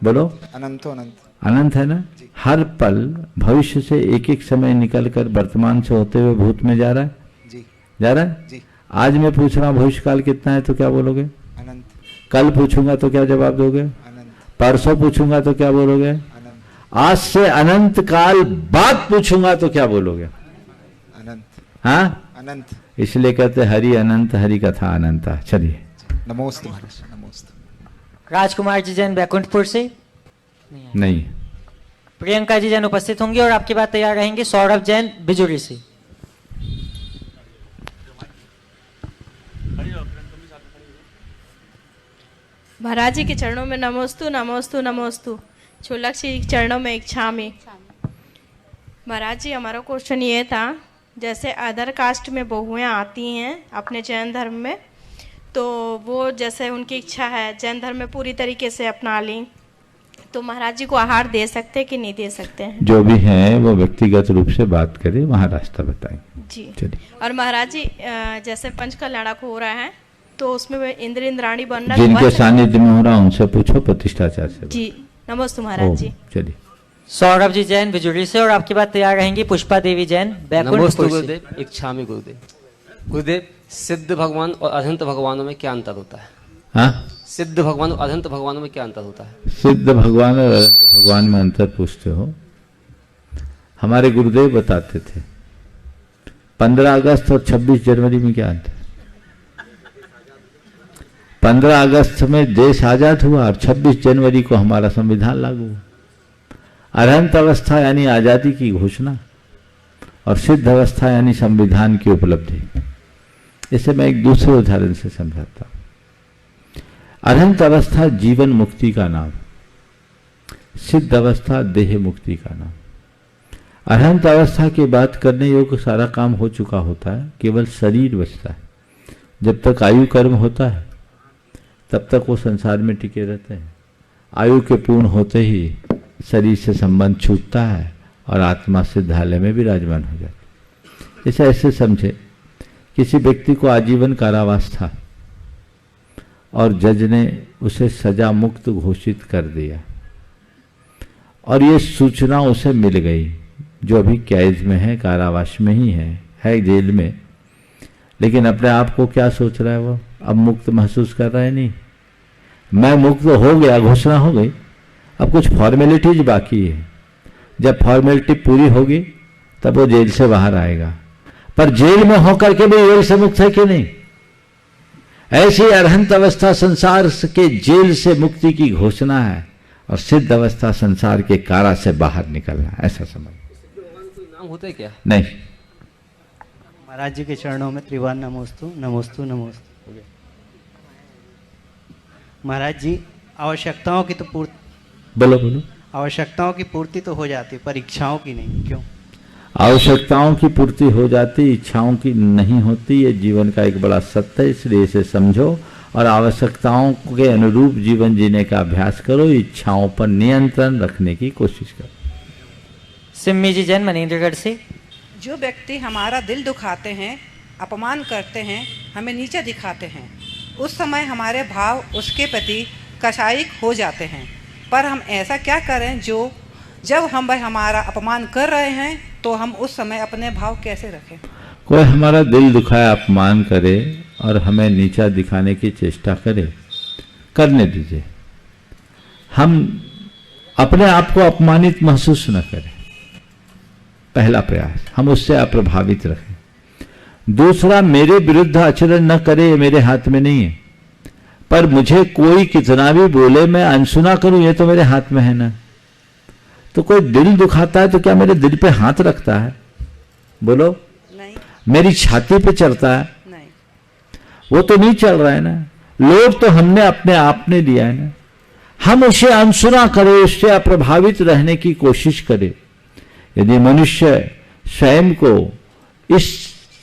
बोलो? अनंत अनंत अनंत है ना। हर पल भविष्य से एक एक समय निकलकर वर्तमान से होते हुए भूत में जा रहा है जी। जा रहा है जी। आज मैं पूछ रहा हूँ भविष्यकाल कितना है तो क्या बोलोगे? अनंत। कल पूछूंगा तो क्या जवाब दोगे? अनंत। परसों पूछूंगा तो क्या बोलोगे? अनंत। आज से अनंत काल बाद पूछूंगा तो क्या बोलोगे? अनंत। हाँ, अनंत। इसलिए कहते हरि अनंत, हरि कथा अनंता। चलिए, नमोस्तु महाराज, नमोस्तु। राजकुमार जी जैन बैकुंठपुर से नहीं। प्रियंका जी जैन उपस्थित होंगे और आपके बाद तैयार रहेंगे सौरभ जैन बिजुरी से। महाराज जी के चरणों में नमोस्तु नमोस्तु नमोस्तु। छोलक जी के चरणों में इच्छामी। महाराज जी हमारा क्वेश्चन ये था, जैसे अदर कास्ट में बहुएं आती हैं अपने जैन धर्म में, तो वो जैसे उनकी इच्छा है जैन धर्म में पूरी तरीके से अपना ली, तो महाराज जी को आहार दे सकते हैं कि नहीं दे सकते हैं? जो भी हैं वो व्यक्तिगत रूप से बात करें, वहाँ रास्ता बताएंगे। जी चलिए। और महाराज जी जैसे पंच कल्याणक हो रहा है तो उसमें इंद्र इंद्राणी बनना जिनके सानिध्य में हो रहा उनसे पूछो, प्रतिष्ठाचार से। जी नमस्ते महाराज जी। चलिए। सौरभ जी जैन बिजुरी से और आपके बाद तैयार रहेंगी पुष्पा देवी जैन नमस्ते बैकुंठपुर से। गुरुदेव, इच्छामी गुरुदेव। गुरुदेव, सिद्ध भगवान और अनंत भगवानों में क्या अंतर होता है? हाँ? सिद्ध भगवान और अनंत भगवानों में क्या अंतर होता है? सिद्ध भगवान और अनंत भगवान में अंतर पूछते हो? हमारे गुरुदेव बताते थे 15 अगस्त और 26 जनवरी में क्या अंतर? 15 अगस्त में देश आजाद हुआ और 26 जनवरी को हमारा संविधान लागू हुआ। अनंत अवस्था यानी आजादी की घोषणा और सिद्ध अवस्था यानी संविधान की उपलब्धि। इसे मैं एक दूसरे उदाहरण से समझाता हूं। अनंत अवस्था जीवन मुक्ति का नाम, सिद्ध अवस्था देह मुक्ति का नाम। अनंत अवस्था की बात करने योग्य सारा काम हो चुका होता है, केवल शरीर बचता है। जब तक आयु कर्म होता है तब तक वो संसार में टिके रहते हैं। आयु के पूर्ण होते ही शरीर से संबंध छूटता है और आत्मा सिद्धालय में विराजमान हो जाती है। इसे ऐसे समझे, किसी व्यक्ति को आजीवन कारावास था और जज ने उसे सजा मुक्त घोषित कर दिया और ये सूचना उसे मिल गई, जो अभी कैद में है, कारावास में ही है जेल में, लेकिन अपने आप को क्या सोच रहा है? वो अब मुक्त महसूस कर रहा है? नहीं, मैं मुक्त हो गया, घोषणा हो गई, अब कुछ फॉर्मेलिटीज बाकी है। जब फॉर्मेलिटी पूरी होगी तब वो जेल से बाहर आएगा। पर जेल में होकर के भी जेल से मुक्त है कि नहीं? ऐसी अरहंत अवस्था संसार के जेल से मुक्ति की घोषणा है और सिद्ध अवस्था संसार के कारा से बाहर निकलना, ऐसा समझ। नाम होता है क्या? नहीं। महाराज जी के चरणों में त्रिवार नमोस्तु नमोस्तु नमोस्तु। महाराज जी, आवश्यकताओं की तो पूर्ति, बोलो। आवश्यकताओं की पूर्ति तो हो जाती है पर इच्छाओं की नहीं, क्यों? आवश्यकताओं की पूर्ति हो जाती, इच्छाओं की नहीं होती। ये जीवन का एक बड़ा सत्य है, इसलिए इसे समझो और आवश्यकताओं के अनुरूप जीवन जीने का अभ्यास करो। इच्छाओं पर नियंत्रण रखने की कोशिश करो। सिम्मी जी जैन मनेन्द्रगढ़ से। जो व्यक्ति हमारा दिल दुखाते हैं, अपमान करते हैं, हमें नीचा दिखाते हैं, उस समय हमारे भाव उसके प्रति कसायिक हो जाते हैं। पर हम ऐसा क्या करें जो जब हम भाई हमारा अपमान कर रहे हैं तो हम उस समय अपने भाव कैसे रखें? कोई हमारा दिल दुखाए, अपमान करे और हमें नीचा दिखाने की चेष्टा करे, करने दीजिए। हम अपने आप को अपमानित महसूस न करें, पहला प्रयास। हम उससे अप्रभावित रखें। दूसरा, मेरे विरुद्ध आचरण न करे, ये मेरे हाथ में नहीं है। पर मुझे कोई कितना भी बोले मैं अनसुना करूं, ये तो मेरे हाथ में है ना। तो कोई दिल दुखाता है तो क्या मेरे दिल पे हाथ रखता है? बोलो। नहीं। मेरी छाती पे चलता है? नहीं। वो तो नहीं चल रहा है ना। लोग तो हमने अपने आप ने लिया है ना। हम उसे अनसुना करें, उससे अप्रभावित रहने की कोशिश करें। यदि मनुष्य स्वयं को इस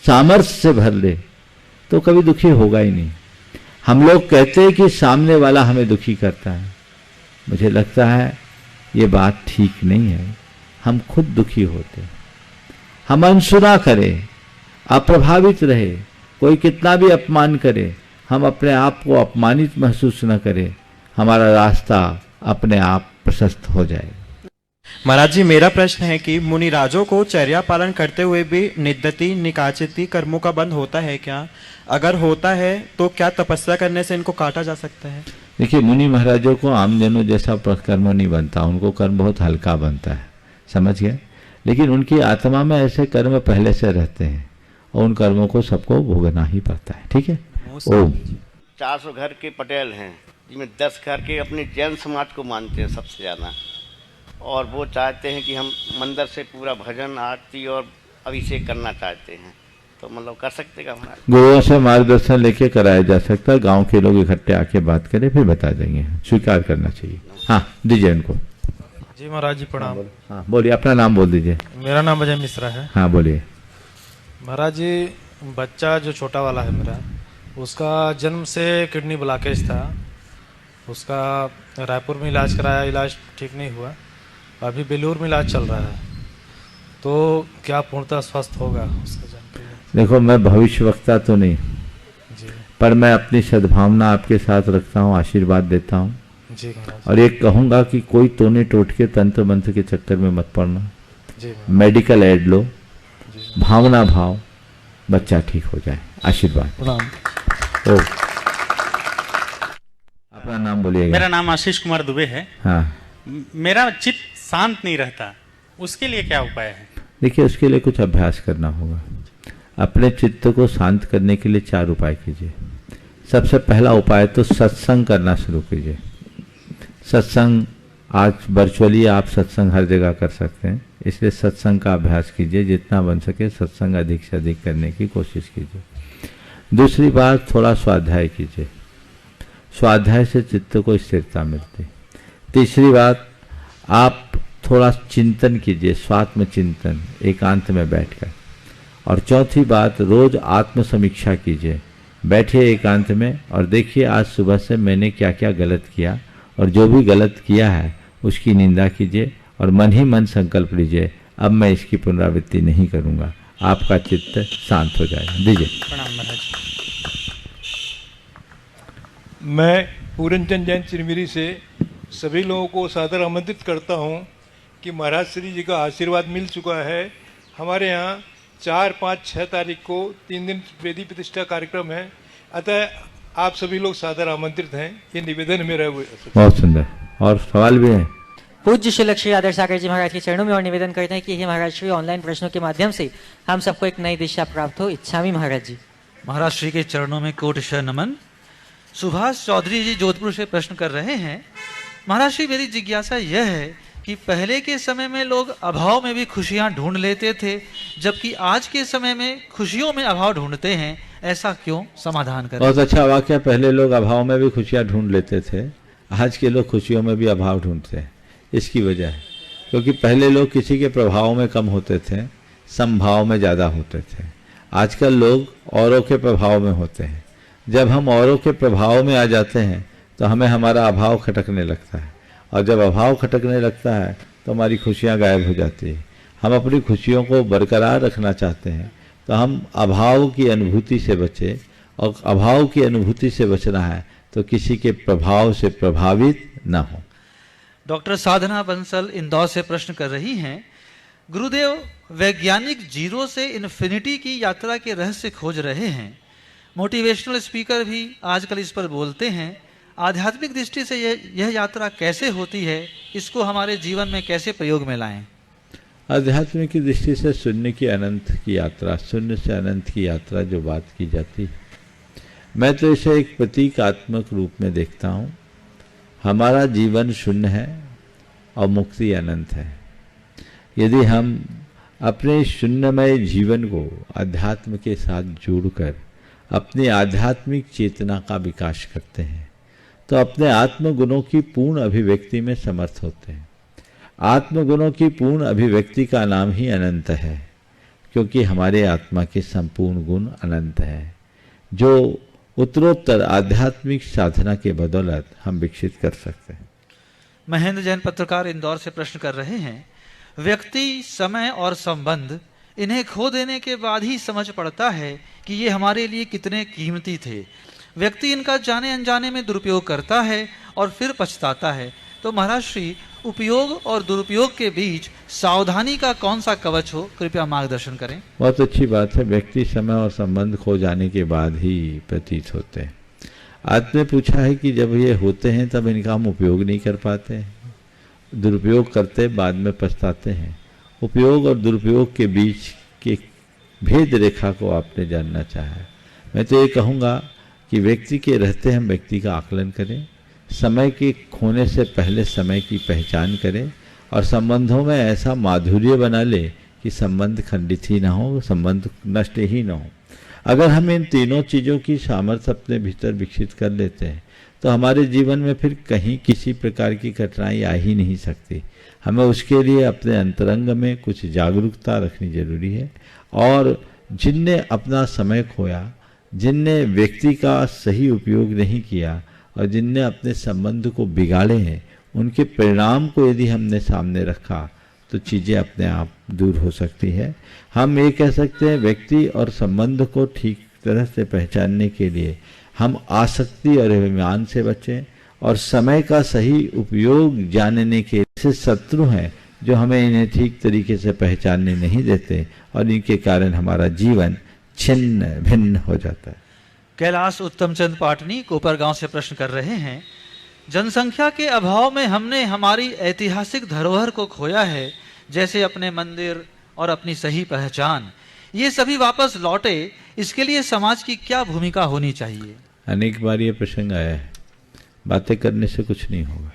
सामर्थ्य से भर ले तो कभी दुखी होगा ही नहीं। हम लोग कहते हैं कि सामने वाला हमें दुखी करता है। मुझे लगता है ये बात ठीक नहीं है। हम खुद दुखी होते हैं। हम अनसुना करें, अप्रभावित रहे, कोई कितना भी अपमान करे, हम अपने आप को अपमानित महसूस न करें। हमारा रास्ता अपने आप प्रशस्त हो जाए। महाराज जी, मेरा प्रश्न है कि मुनिराजों को चर्या पालन करते हुए भी निद्दति निकाचिति कर्मों का बंध होता है क्या? अगर होता है तो क्या तपस्या करने से इनको काटा जा सकता है? देखिए, मुनि महाराजों को आम जनों जैसा कर्म नहीं बनता, उनको कर्म बहुत हल्का बनता है, समझ गए? लेकिन उनकी आत्मा में ऐसे कर्म पहले से रहते हैं और उन कर्मों को सबको भोगना ही पड़ता है। ठीक है? ओम। 400 घर के पटेल हैं, जिसमें 10 घर के अपने जैन समाज को मानते हैं सबसे ज़्यादा, और वो चाहते हैं कि हम मंदिर से पूरा भजन आरती और अभिषेक करना चाहते हैं, तो मतलब कर सकते हैं हमारा? गुरुओं से मार्गदर्शन लेके कराया जा सकता है। गांव के लोग इकट्ठे आके बात करें फिर बता देंगे, स्वीकार करना चाहिए। हाँ दीजिए उनको। जी महाराज जी प्रणाम। हाँ बोलिए, अपना नाम बोल दीजिए। मेरा नाम अजय मिश्रा है। हाँ बोलिए। महाराज जी, बच्चा जो छोटा वाला है मेरा, उसका जन्म से किडनी ब्लॉकेज था, उसका रायपुर में इलाज कराया, इलाज ठीक नहीं हुआ, अभी बेलूर में इलाज चल रहा है, तो क्या पूर्णतः स्वस्थ होगा उसका जन्म? देखो मैं भविष्य वक्ता तो नहीं, पर मैं अपनी सद्भावना आपके साथ रखता हूँ, आशीर्वाद देता हूँ जी महाराज। और एक कहूँगा कि कोई टोने टोटके तंत्र मंत्र के चक्कर में मत पड़ना, जी मेडिकल एड लो, भावना भाव, बच्चा ठीक हो जाए। आशीर्वाद। प्रणाम। ओ अपना नाम बोलिएगा। मेरा नाम आशीष कुमार दुबे है। हाँ। मेरा चित्त शांत नहीं रहता, उसके लिए क्या उपाय है? देखिए उसके लिए कुछ अभ्यास करना होगा। अपने चित्त को शांत करने के लिए 4 उपाय कीजिए। सबसे पहला उपाय तो सत्संग करना शुरू कीजिए। सत्संग आज वर्चुअली आप सत्संग हर जगह कर सकते हैं, इसलिए सत्संग का अभ्यास कीजिए, जितना बन सके सत्संग अधिक से अधिक करने की कोशिश कीजिए। दूसरी बात, थोड़ा स्वाध्याय कीजिए, स्वाध्याय से चित्त को स्थिरता मिलती। तीसरी बात, आप थोड़ा चिंतन कीजिए, स्वात्म चिंतन, एकांत में बैठकर। और चौथी बात, रोज आत्म समीक्षा कीजिए, बैठिए एकांत में और देखिए आज सुबह से मैंने क्या क्या गलत किया, और जो भी गलत किया है उसकी निंदा कीजिए और मन ही मन संकल्प लीजिए अब मैं इसकी पुनरावृत्ति नहीं करूँगा। आपका चित्त शांत हो जाएगा। दीजिए। प्रणाम महाराज। मैं पूरनचंद जैन चिरमिरी से सभी लोगों को सादर आमंत्रित करता हूं कि महाराज श्री जी का आशीर्वाद मिल चुका है। हमारे यहाँ 4, 5, 6 तारीख को 3 दिन वेदी प्रतिष्ठा कार्यक्रम है, अतः आप सभी लोग सादर आमंत्रित हैं। ये निवेदन मेरा हुए। बहुत सुंदर। और सवाल भी है। पूज्य शिलक श्री आदर्श सागर जी महाराज के चरणों में और निवेदन करते हैं कि हे महाराज श्री ऑनलाइन प्रश्नों के माध्यम से हम सबको एक नई दिशा प्राप्त हो। इच्छामी महाराज जी। महाराज श्री के चरणों में कोटिशः नमन। सुभाष चौधरी जी जोधपुर से प्रश्न कर रहे हैं, महाराज श्री मेरी जिज्ञासा यह है कि पहले के समय में लोग अभाव में भी खुशियां ढूंढ लेते थे, जबकि आज के समय में खुशियों में अभाव ढूंढते हैं, ऐसा क्यों? समाधान करें। बहुत अच्छा वाक्य। पहले लोग अभाव में भी खुशियां ढूंढ लेते थे, आज के लोग खुशियों में भी अभाव ढूंढते हैं। इसकी वजह है क्योंकि पहले लोग किसी के प्रभाव में कम होते थे, समभाव में ज़्यादा होते थे। आजकल लोग औरों के प्रभाव में होते हैं। जब हम औरों के प्रभाव में आ जाते हैं तो हमें हमारा अभाव खटकने लगता है, और जब अभाव खटकने लगता है तो हमारी खुशियाँ गायब हो जाती है। हम अपनी खुशियों को बरकरार रखना चाहते हैं तो हम अभाव की अनुभूति से बचें, और अभाव की अनुभूति से बचना है तो किसी के प्रभाव से प्रभावित ना हो। डॉक्टर साधना बंसल इंदौर से प्रश्न कर रही हैं, गुरुदेव वैज्ञानिक जीरो से इन्फिनिटी की यात्रा के रहस्य खोज रहे हैं, मोटिवेशनल स्पीकर भी आजकल इस पर बोलते हैं, आध्यात्मिक दृष्टि से यह यात्रा कैसे होती है, इसको हमारे जीवन में कैसे प्रयोग में लाएं? आध्यात्मिक की दृष्टि से शून्य की अनंत की यात्रा, शून्य से अनंत की यात्रा जो बात की जाती है, मैं तो इसे एक प्रतीकात्मक रूप में देखता हूँ। हमारा जीवन शून्य है और मुक्ति अनंत है। यदि हम अपने शून्यमय जीवन को अध्यात्म के साथ जोड़कर अपनी आध्यात्मिक चेतना का विकास करते हैं तो अपने आत्मगुणों की पूर्ण अभिव्यक्ति में समर्थ होते हैं। आत्मगुणों की पूर्ण अभिव्यक्ति का नाम ही अनंत है, क्योंकि हमारे आत्मा के संपूर्ण गुण अनंत है, जो उत्तरोत्तर आध्यात्मिक साधना के बदौलत हम विकसित कर सकते हैं। महेंद्र जैन पत्रकार इंदौर से प्रश्न कर रहे हैं, व्यक्ति, समय और संबंध, इन्हें खो देने के बाद ही समझ पड़ता है कि ये हमारे लिए कितने कीमती थे। व्यक्ति इनका जाने अनजाने में दुरुपयोग करता है और फिर पछताता है। तो महाराज श्री, उपयोग और दुरुपयोग के बीच सावधानी का कौन सा कवच हो, कृपया मार्गदर्शन करें। बहुत अच्छी बात है। व्यक्ति, समय और संबंध खो जाने के बाद ही प्रतीत होते हैं। आपने पूछा है कि जब ये होते हैं तब इनका हम उपयोग नहीं कर पाते हैं, दुरुपयोग करते बाद में पछताते हैं। उपयोग और दुरुपयोग के बीच के भेद रेखा को आपने जानना चाहा है। मैं तो ये कहूँगा, कि व्यक्ति के रहते हम व्यक्ति का आकलन करें, समय के खोने से पहले समय की पहचान करें और संबंधों में ऐसा माधुर्य बना ले कि संबंध खंडित ही ना हो, संबंध नष्ट ही ना हो। अगर हम इन तीनों चीज़ों की सामर्थ्य अपने भीतर विकसित कर लेते हैं तो हमारे जीवन में फिर कहीं किसी प्रकार की कठिनाई आ ही नहीं सकती। हमें उसके लिए अपने अंतरंग में कुछ जागरूकता रखनी जरूरी है। और जिनने अपना समय खोया, जिनने व्यक्ति का सही उपयोग नहीं किया और जिनने अपने संबंध को बिगाड़े हैं, उनके परिणाम को यदि हमने सामने रखा तो चीज़ें अपने आप दूर हो सकती है। हम ये कह सकते हैं व्यक्ति और संबंध को ठीक तरह से पहचानने के लिए हम आसक्ति और अभिमान से बचें और समय का सही उपयोग जानने के से शत्रु हैं जो हमें इन्हें ठीक तरीके से पहचानने नहीं देते और इनके कारण हमारा जीवन छिन्न भिन्न हो जाता है। कैलाश उत्तम चंद पाटनी कोपर गांव से प्रश्न कर रहे हैं, जनसंख्या के अभाव में हमने हमारी ऐतिहासिक धरोहर को खोया है, जैसे अपने मंदिर और अपनी सही पहचान, ये सभी वापस लौटे, इसके लिए समाज की क्या भूमिका होनी चाहिए? अनेक बार ये प्रसंग आया है। बातें करने से कुछ नहीं होगा,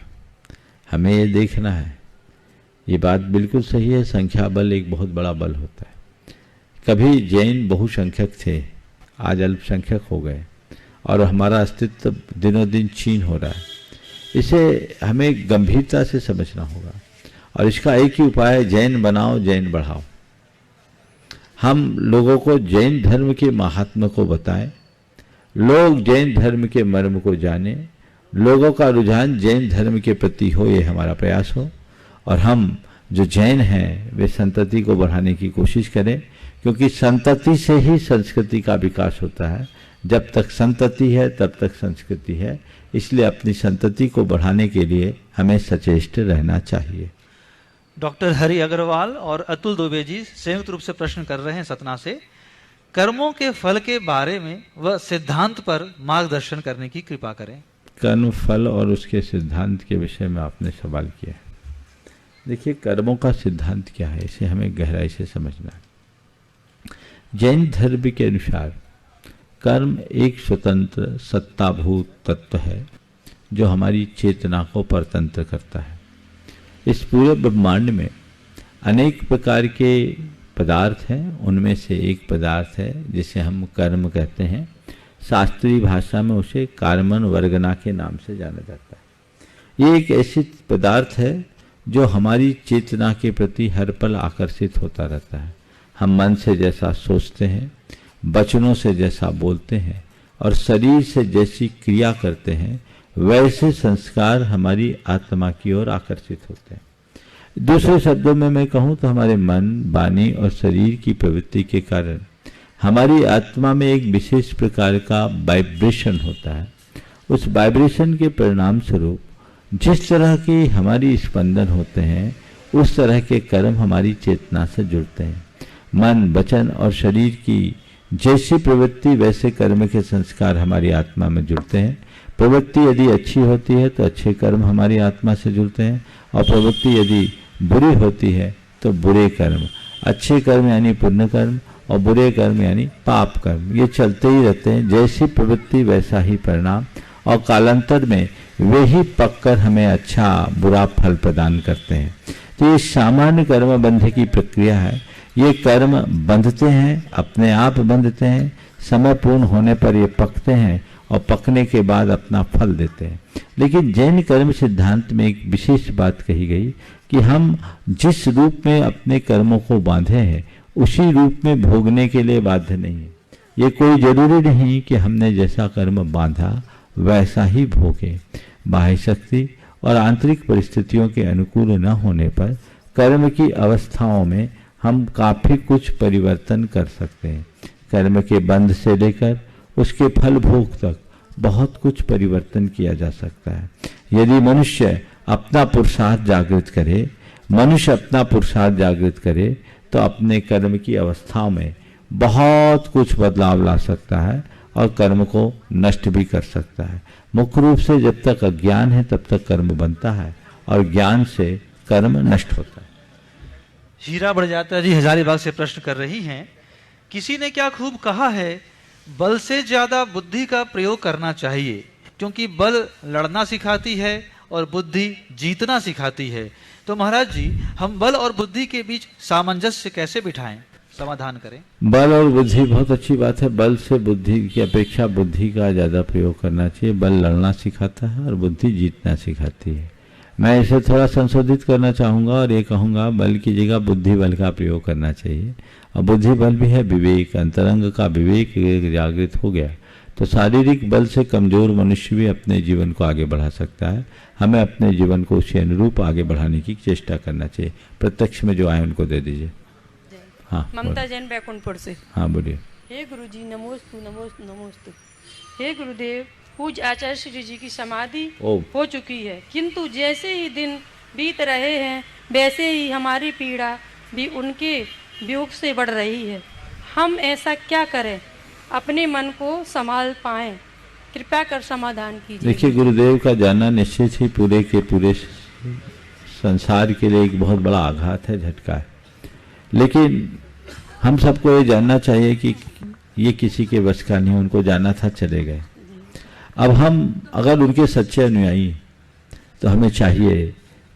हमें ये देखना है। ये बात बिल्कुल सही है, संख्या बल एक बहुत बड़ा बल होता है। कभी जैन बहुसंख्यक थे, आज अल्पसंख्यक हो गए और हमारा अस्तित्व दिनों दिन क्षीण हो रहा है। इसे हमें गंभीरता से समझना होगा और इसका एक ही उपाय है, जैन बनाओ जैन बढ़ाओ। हम लोगों को जैन धर्म के महात्मा को बताएं, लोग जैन धर्म के मर्म को जाने, लोगों का रुझान जैन धर्म के प्रति हो, ये हमारा प्रयास हो। और हम जो जैन हैं वे संतति को बढ़ाने की कोशिश करें, क्योंकि संतति से ही संस्कृति का विकास होता है। जब तक संतति है तब तक संस्कृति है, इसलिए अपनी संतति को बढ़ाने के लिए हमें सचेष्ट रहना चाहिए। डॉक्टर हरि अग्रवाल और अतुल दुबे जी संयुक्त रूप से प्रश्न कर रहे हैं सतना से, कर्मों के फल के बारे में व सिद्धांत पर मार्गदर्शन करने की कृपा करें। कर्म फल और उसके सिद्धांत के विषय में आपने सवाल किया है। देखिए, कर्मों का सिद्धांत क्या है, इसे हमें गहराई से समझना है। जैन धर्म के अनुसार कर्म एक स्वतंत्र सत्ताभूत तत्व है जो हमारी चेतना को परतंत्र करता है। इस पूरे ब्रह्मांड में अनेक प्रकार के पदार्थ हैं, उनमें से एक पदार्थ है जिसे हम कर्म कहते हैं। शास्त्रीय भाषा में उसे कार्मन वर्गना के नाम से जाना जाता है। ये एक ऐसी पदार्थ है जो हमारी चेतना के प्रति हर पल आकर्षित होता रहता है। हम मन से जैसा सोचते हैं, वचनों से जैसा बोलते हैं और शरीर से जैसी क्रिया करते हैं, वैसे संस्कार हमारी आत्मा की ओर आकर्षित होते हैं। दूसरे शब्दों में मैं कहूँ तो हमारे मन, वाणी और शरीर की प्रवृत्ति के कारण हमारी आत्मा में एक विशेष प्रकार का वाइब्रेशन होता है। उस वाइब्रेशन के परिणाम स्वरूप जिस तरह की हमारी स्पंदन होते हैं, उस तरह के कर्म हमारी चेतना से जुड़ते हैं। मन, वचन और शरीर की जैसी प्रवृत्ति वैसे कर्म के संस्कार हमारी आत्मा में जुड़ते हैं। प्रवृत्ति यदि अच्छी होती है तो अच्छे कर्म हमारी आत्मा से जुड़ते हैं और प्रवृत्ति यदि बुरी होती है तो बुरे कर्म, अच्छे कर्म यानी पुण्य कर्म और बुरे कर्म यानी पाप कर्म, ये चलते ही रहते हैं। जैसी प्रवृत्ति वैसा ही परिणाम और कालांतर में वे ही पककर हमें अच्छा बुरा फल प्रदान करते हैं। तो ये सामान्य कर्म बंध की प्रक्रिया है। ये कर्म बंधते हैं, अपने आप बंधते हैं, समय पूर्ण होने पर ये पकते हैं और पकने के बाद अपना फल देते हैं। लेकिन जैन कर्म सिद्धांत में एक विशेष बात कही गई कि हम जिस रूप में अपने कर्मों को बांधे हैं उसी रूप में भोगने के लिए बाध्य नहीं है। ये कोई जरूरी नहीं कि हमने जैसा कर्म बांधा वैसा ही भोगे। बाह्य शक्ति और आंतरिक परिस्थितियों के अनुकूल न होने पर कर्म की अवस्थाओं में हम काफी कुछ परिवर्तन कर सकते हैं। कर्म के बंध से लेकर उसके फल भोग तक बहुत कुछ परिवर्तन किया जा सकता है। यदि मनुष्य अपना पुरुषार्थ जागृत करे, तो अपने कर्म की अवस्थाओं में बहुत कुछ बदलाव ला सकता है और कर्म को नष्ट भी कर सकता है। मुख्य रूप से जब तक अज्ञान है तब तक कर्म बनता है और ज्ञान से कर्म नष्ट होता है। हीरा बड़जात्या जी हजारीबाग से प्रश्न कर रही हैं, किसी ने क्या खूब कहा है, बल से ज्यादा बुद्धि का प्रयोग करना चाहिए, क्योंकि बल लड़ना सिखाती है और बुद्धि जीतना सिखाती है। तो महाराज जी, हम बल और बुद्धि के बीच सामंजस्य कैसे बिठाएं, समाधान करें? बल और बुद्धि बहुत अच्छी बात है। बल से बुद्धि की अपेक्षा बुद्धि का ज़्यादा प्रयोग करना चाहिए। बल लड़ना सिखाता है और बुद्धि जीतना सिखाती है। मैं इसे थोड़ा संशोधित करना चाहूँगा और ये कहूँगा, बल की जगह बुद्धि बल का प्रयोग करना चाहिए। और बुद्धि बल भी है विवेक, अंतरंग का विवेक जागृत हो गया तो शारीरिक बल से कमजोर मनुष्य भी अपने जीवन को आगे बढ़ा सकता है। हमें अपने जीवन को उसी अनुरूप आगे बढ़ाने की चेष्टा करना चाहिए। प्रत्यक्ष में जो आए उनको दे दीजिए। हाँ, ममता जैन बैकुंठपुर से। हाँ बोलिए। हे गुरुजी, नमोस्तु नमोस्तु नमोस्तु। हे गुरुदेव, पूज्य आचार्य श्री जी की समाधि हो चुकी है, किंतु जैसे ही दिन बीत रहे हैं वैसे ही हमारी पीड़ा भी उनके वियोग से बढ़ रही है। हम ऐसा क्या करें अपने मन को संभाल पाएं? कृपया कर समाधान कीजिए। देखिए, गुरुदेव का जाना निश्चित ही पूरे के पूरे संसार के लिए एक बहुत बड़ा आघात है, झटका है। लेकिन हम सबको ये जानना चाहिए कि ये किसी के वश का नहीं, उनको जाना था, चले गए। अब हम अगर उनके सच्चे अनुयायी, तो हमें चाहिए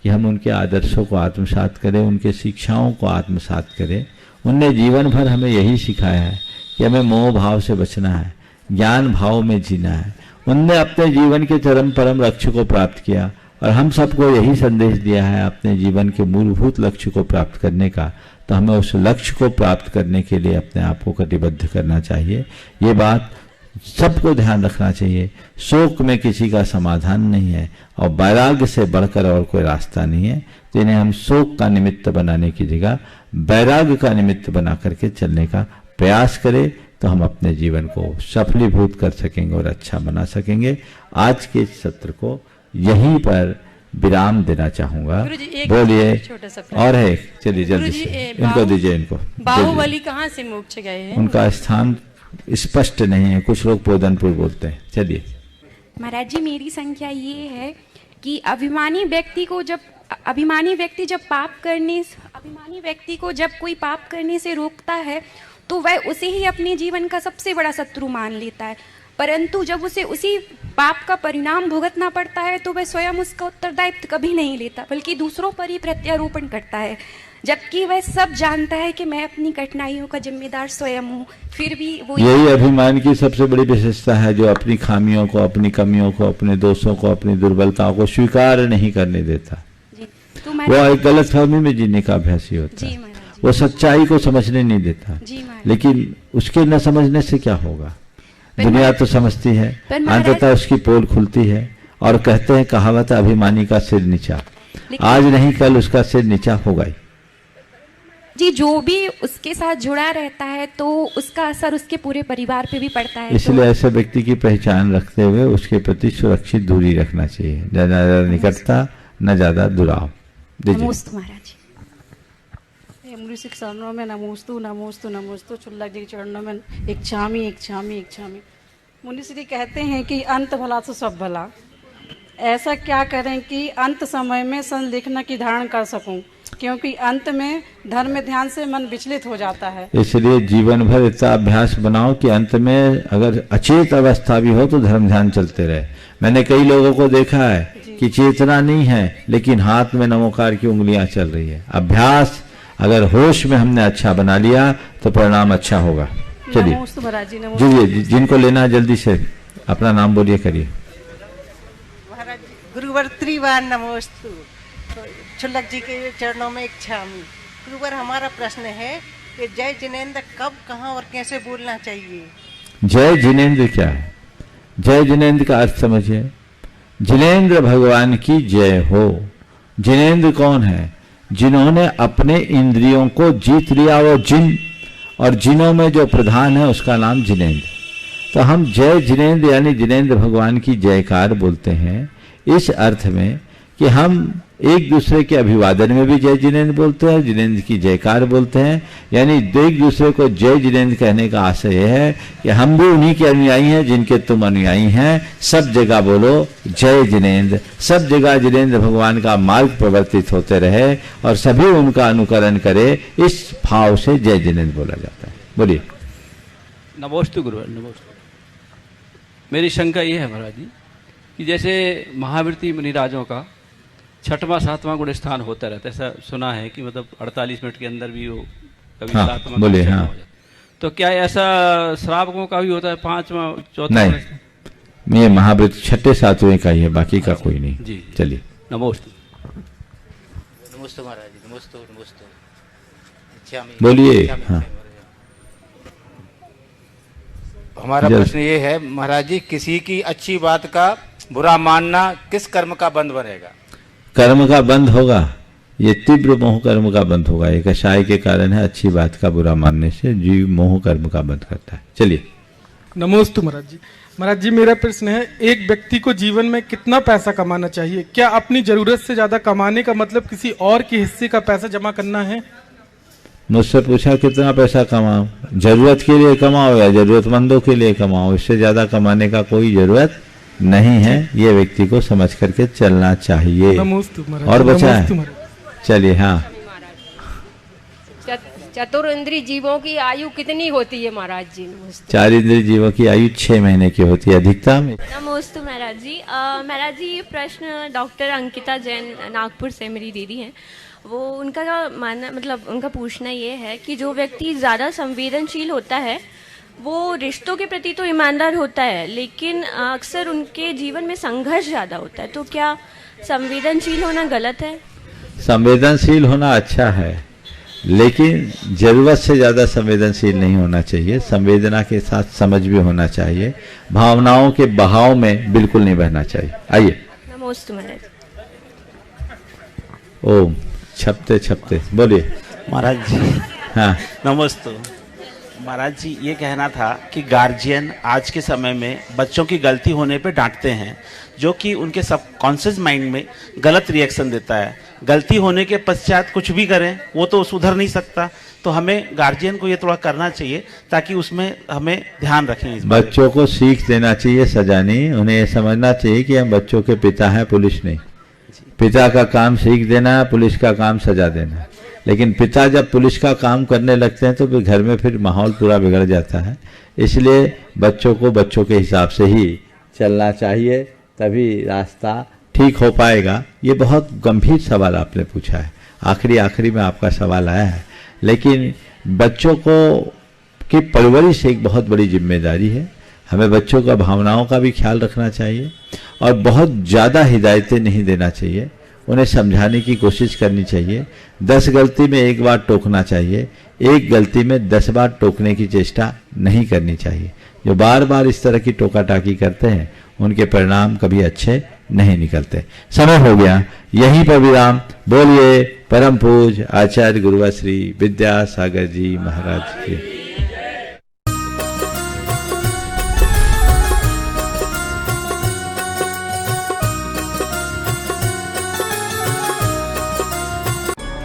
कि हम उनके आदर्शों को आत्मसात करें, उनके शिक्षाओं को आत्मसात करें। उनने जीवन भर हमें यही सिखाया है कि हमें मोह भाव से बचना है, ज्ञान भाव में जीना है। उनने अपने जीवन के चरम परम लक्ष्य को प्राप्त किया और हम सबको यही संदेश दिया है अपने जीवन के मूलभूत लक्ष्य को प्राप्त करने का। तो हमें उस लक्ष्य को प्राप्त करने के लिए अपने आप को कटिबद्ध करना चाहिए। ये बात सबको ध्यान रखना चाहिए। शोक में किसी का समाधान नहीं है और वैराग्य से बढ़कर और कोई रास्ता नहीं है। तो इन्हें हम शोक का निमित्त बनाने की जगह वैराग्य का निमित्त बना करके चलने का प्रयास करें, तो हम अपने जीवन को सफलीभूत कर सकेंगे और अच्छा बना सकेंगे। आज के सत्र को यहीं पर विराम देना चाहूंगा। बोलिए। और है, चलिए जल्दी से इनको दीजिए। इनको बाहुबली कहाँ से मोक्ष गए हैं? उनका स्थान स्पष्ट नहीं है, कुछ लोग पोदनपुर बोलते हैं। चलिए महाराज जी, मेरी संख्या ये है कि अभिमानी व्यक्ति को जब कोई पाप करने से रोकता है तो वह उसे ही अपने जीवन का सबसे बड़ा शत्रु मान लेता है, परंतु जब उसे उसी पाप का परिणाम भुगतना पड़ता है तो वह स्वयं उसका उत्तरदायित्व कभी नहीं लेता, बल्कि दूसरों पर ही प्रत्यारोपण करता है, जबकि वह सब जानता है कि मैं अपनी कठिनाइयों का जिम्मेदार स्वयं हूँ, फिर भी वो यही अभिमान की सबसे बड़ी विशेषता है, जो अपनी खामियों को, अपनी कमियों को, अपने दोषों को, अपनी दुर्बलताओं को स्वीकार नहीं करने देता। तो वो एक गलत फहमी में जीने का अभ्यासी होता है। वो सच्चाई को समझने नहीं देता। लेकिन उसके न समझने से क्या होगा? दुनिया तो समझती है, अंततः उसकी पोल खुलती है और कहते हैं कहावत, अभिमानी का सिर नीचा। आज नहीं कल उसका सिर नीचा होगा ही। जी, जो भी उसके साथ जुड़ा रहता है तो उसका असर उसके पूरे परिवार पे भी पड़ता है। इसलिए ऐसे व्यक्ति की पहचान रखते हुए उसके प्रति सुरक्षित दूरी रखना चाहिए, न ज्यादा निकटता न ज्यादा दुराव। नमोस्तु महाराज। मुनि के चरणों में नमोस्तु नमोस्तु नमोस्तु। चुल्लक जी के चरणों में इच्छामि इच्छामि इच्छामि। मुनि श्री कहते हैं कि अंत भला तो सब भला। ऐसा क्या करें कि अंत समय में संलिखना की धारण कर सकूं, क्योंकि अंत में धर्म ध्यान से मन विचलित हो जाता है। इसलिए जीवन भर इतना अभ्यास बनाओ कि अंत में अगर अचेत अवस्था भी हो तो धर्म ध्यान चलते रहे। मैंने कई लोगों को देखा है कि चेतना नहीं है लेकिन हाथ में नमोकार की उंगलियां चल रही है। अभ्यास अगर होश में हमने अच्छा बना लिया तो परिणाम अच्छा होगा। चलिए जुड़िए, जिनको लेना है जल्दी से अपना नाम बोलिए, करिए। गुरुवर त्रिवार नमोस्तु। चुल्लक जी के चरणों में इच्छामि। गुरुवर, हमारा प्रश्न है कि जय जिनेंद्र कब, कहाँ और कैसे बोलना चाहिए? जय जिनेंद्र क्या है? जय जिनेंद्र का अर्थ समझिए। जिनेंद्र भगवान की जय हो। जिनेंद्र कौन है? जिन्होंने अपने इंद्रियों को जीत लिया, वो जिन, और जिनों में जो प्रधान है उसका नाम जिनेंद्र। तो हम जय जिनेंद्र यानी जिनेंद्र भगवान की जयकार बोलते हैं, इस अर्थ में कि हम एक दूसरे के अभिवादन में भी जय जिनेंद्र बोलते हैं, जिनेंद्र की जयकार बोलते हैं। यानी एक दूसरे को जय जिनेंद्र कहने का आशय यह है कि हम भी उन्हीं के अनुयायी हैं जिनके तुम अनुयायी हैं। सब जगह बोलो जय जिनेंद्र, सब जगह जिनेंद्र भगवान का मार्ग प्रवर्तित होते रहे और सभी उनका अनुकरण करे, इस भाव से जय जिनेंद्र बोला जाता है। बोलिए। नमोस्तु गुरुवर, नमोस्तु। मेरी शंका ये है महाराज जी कि जैसे महावृत्ति मुनिराजों का 6वां 7वां गुण स्थान होता रहता है, ऐसा सुना है कि मतलब 48 मिनट के अंदर भी वो कभी 7वां बोले, का हाँ। हो जाता। तो क्या ऐसा श्रावकों का भी होता है 5वां 4वां? नहीं, ये महावृत्ति 6, 7वें का ही है, बाकी का कोई नहीं। जी चलिए, नमोस्तु। नमस्ते महाराज जी, नमस्ते नमस्ते। बोलिए। हाँ, हमारा प्रश्न ये है महाराज जी, किसी की अच्छी बात का बुरा मानना किस कर्म का बंध बनेगा? कर्म का बंद होगा, ये तीव्र मोह कर्म का बंद होगा। ये कषाय के कारण है, अच्छी बात का बुरा मानने से जीव मोह कर्म का बंद करता है। चलिए, नमोस्तु महाराज जी। महाराज जी, मेरा प्रश्न है, एक व्यक्ति को जीवन में कितना पैसा कमाना चाहिए? क्या अपनी जरूरत से ज्यादा कमाने का मतलब किसी और के हिस्से का पैसा जमा करना है? मुझसे पूछा कितना पैसा कमाओ? जरूरत के लिए कमाओ या जरूरतमंदों के लिए कमाओ, इससे ज्यादा कमाने का कोई जरूरत नहीं है। ये व्यक्ति को समझ करके चलना चाहिए। नमोस्तु महाराज। और बचा नमोस्तु है? महाराज। चलिए, हाँ। चतुर इंद्रिय जीवों की आयु कितनी होती है महाराज जी? 4 इंद्रिय जीवों की आयु 6 महीने की होती है अधिकतम। नमोस्तु महाराज जी। महाराज जी, ये प्रश्न डॉक्टर अंकिता जैन नागपुर से मेरी दीदी हैं, वो उनका मानना मतलब उनका पूछना ये है कि जो व्यक्ति ज़्यादा संवेदनशील होता है वो रिश्तों के प्रति तो ईमानदार होता है, लेकिन अक्सर उनके जीवन में संघर्ष ज़्यादा होता है। तो क्या संवेदनशील होना गलत है? संवेदनशील होना अच्छा है, लेकिन जरूरत से ज़्यादा संवेदनशील नहीं होना चाहिए। संवेदना के साथ समझ भी होना चाहिए। भावनाओं के बहाव में बिल्कुल नहीं बहना चाहिए। आइए। नमोस्तु महाराज। ओम छपते छपते बोलिए महाराज जी। हाँ, नमस्ते महाराज जी। ये कहना था कि गार्जियन आज के समय में बच्चों की गलती होने पे डांटते हैं, जो कि उनके सबकॉन्शियस माइंड में गलत रिएक्शन देता है। गलती होने के पश्चात कुछ भी करें वो तो सुधर नहीं सकता, तो हमें गार्जियन को ये थोड़ा करना चाहिए ताकि उसमें हमें ध्यान रखें। इस बच्चों को सीख देना चाहिए, सजा नहीं। उन्हें ये समझना चाहिए कि हम बच्चों के पिता हैं, पुलिस नहीं। पिता का काम सीख देना, पुलिस का काम सजा देना। लेकिन पिता जब पुलिस का काम करने लगते हैं तो फिर घर में फिर माहौल पूरा बिगड़ जाता है। इसलिए बच्चों को बच्चों के हिसाब से ही चलना चाहिए, तभी रास्ता ठीक हो पाएगा। ये बहुत गंभीर सवाल आपने पूछा है, आखिरी में आपका सवाल आया है। लेकिन बच्चों को की परवरिश एक बहुत बड़ी जिम्मेदारी है। हमें बच्चों का भावनाओं का भी ख्याल रखना चाहिए और बहुत ज़्यादा हिदायतें नहीं देना चाहिए। उन्हें समझाने की कोशिश करनी चाहिए। 10 गलती में 1 बार टोकना चाहिए, 1 गलती में 10 बार टोकने की चेष्टा नहीं करनी चाहिए। जो बार बार इस तरह की टोका टाकी करते हैं उनके परिणाम कभी अच्छे नहीं निकलते। समय हो गया, यहीं पर विराम। बोलिए परम पूज आचार्य गुरुवर श्री विद्यासागर जी महाराज की।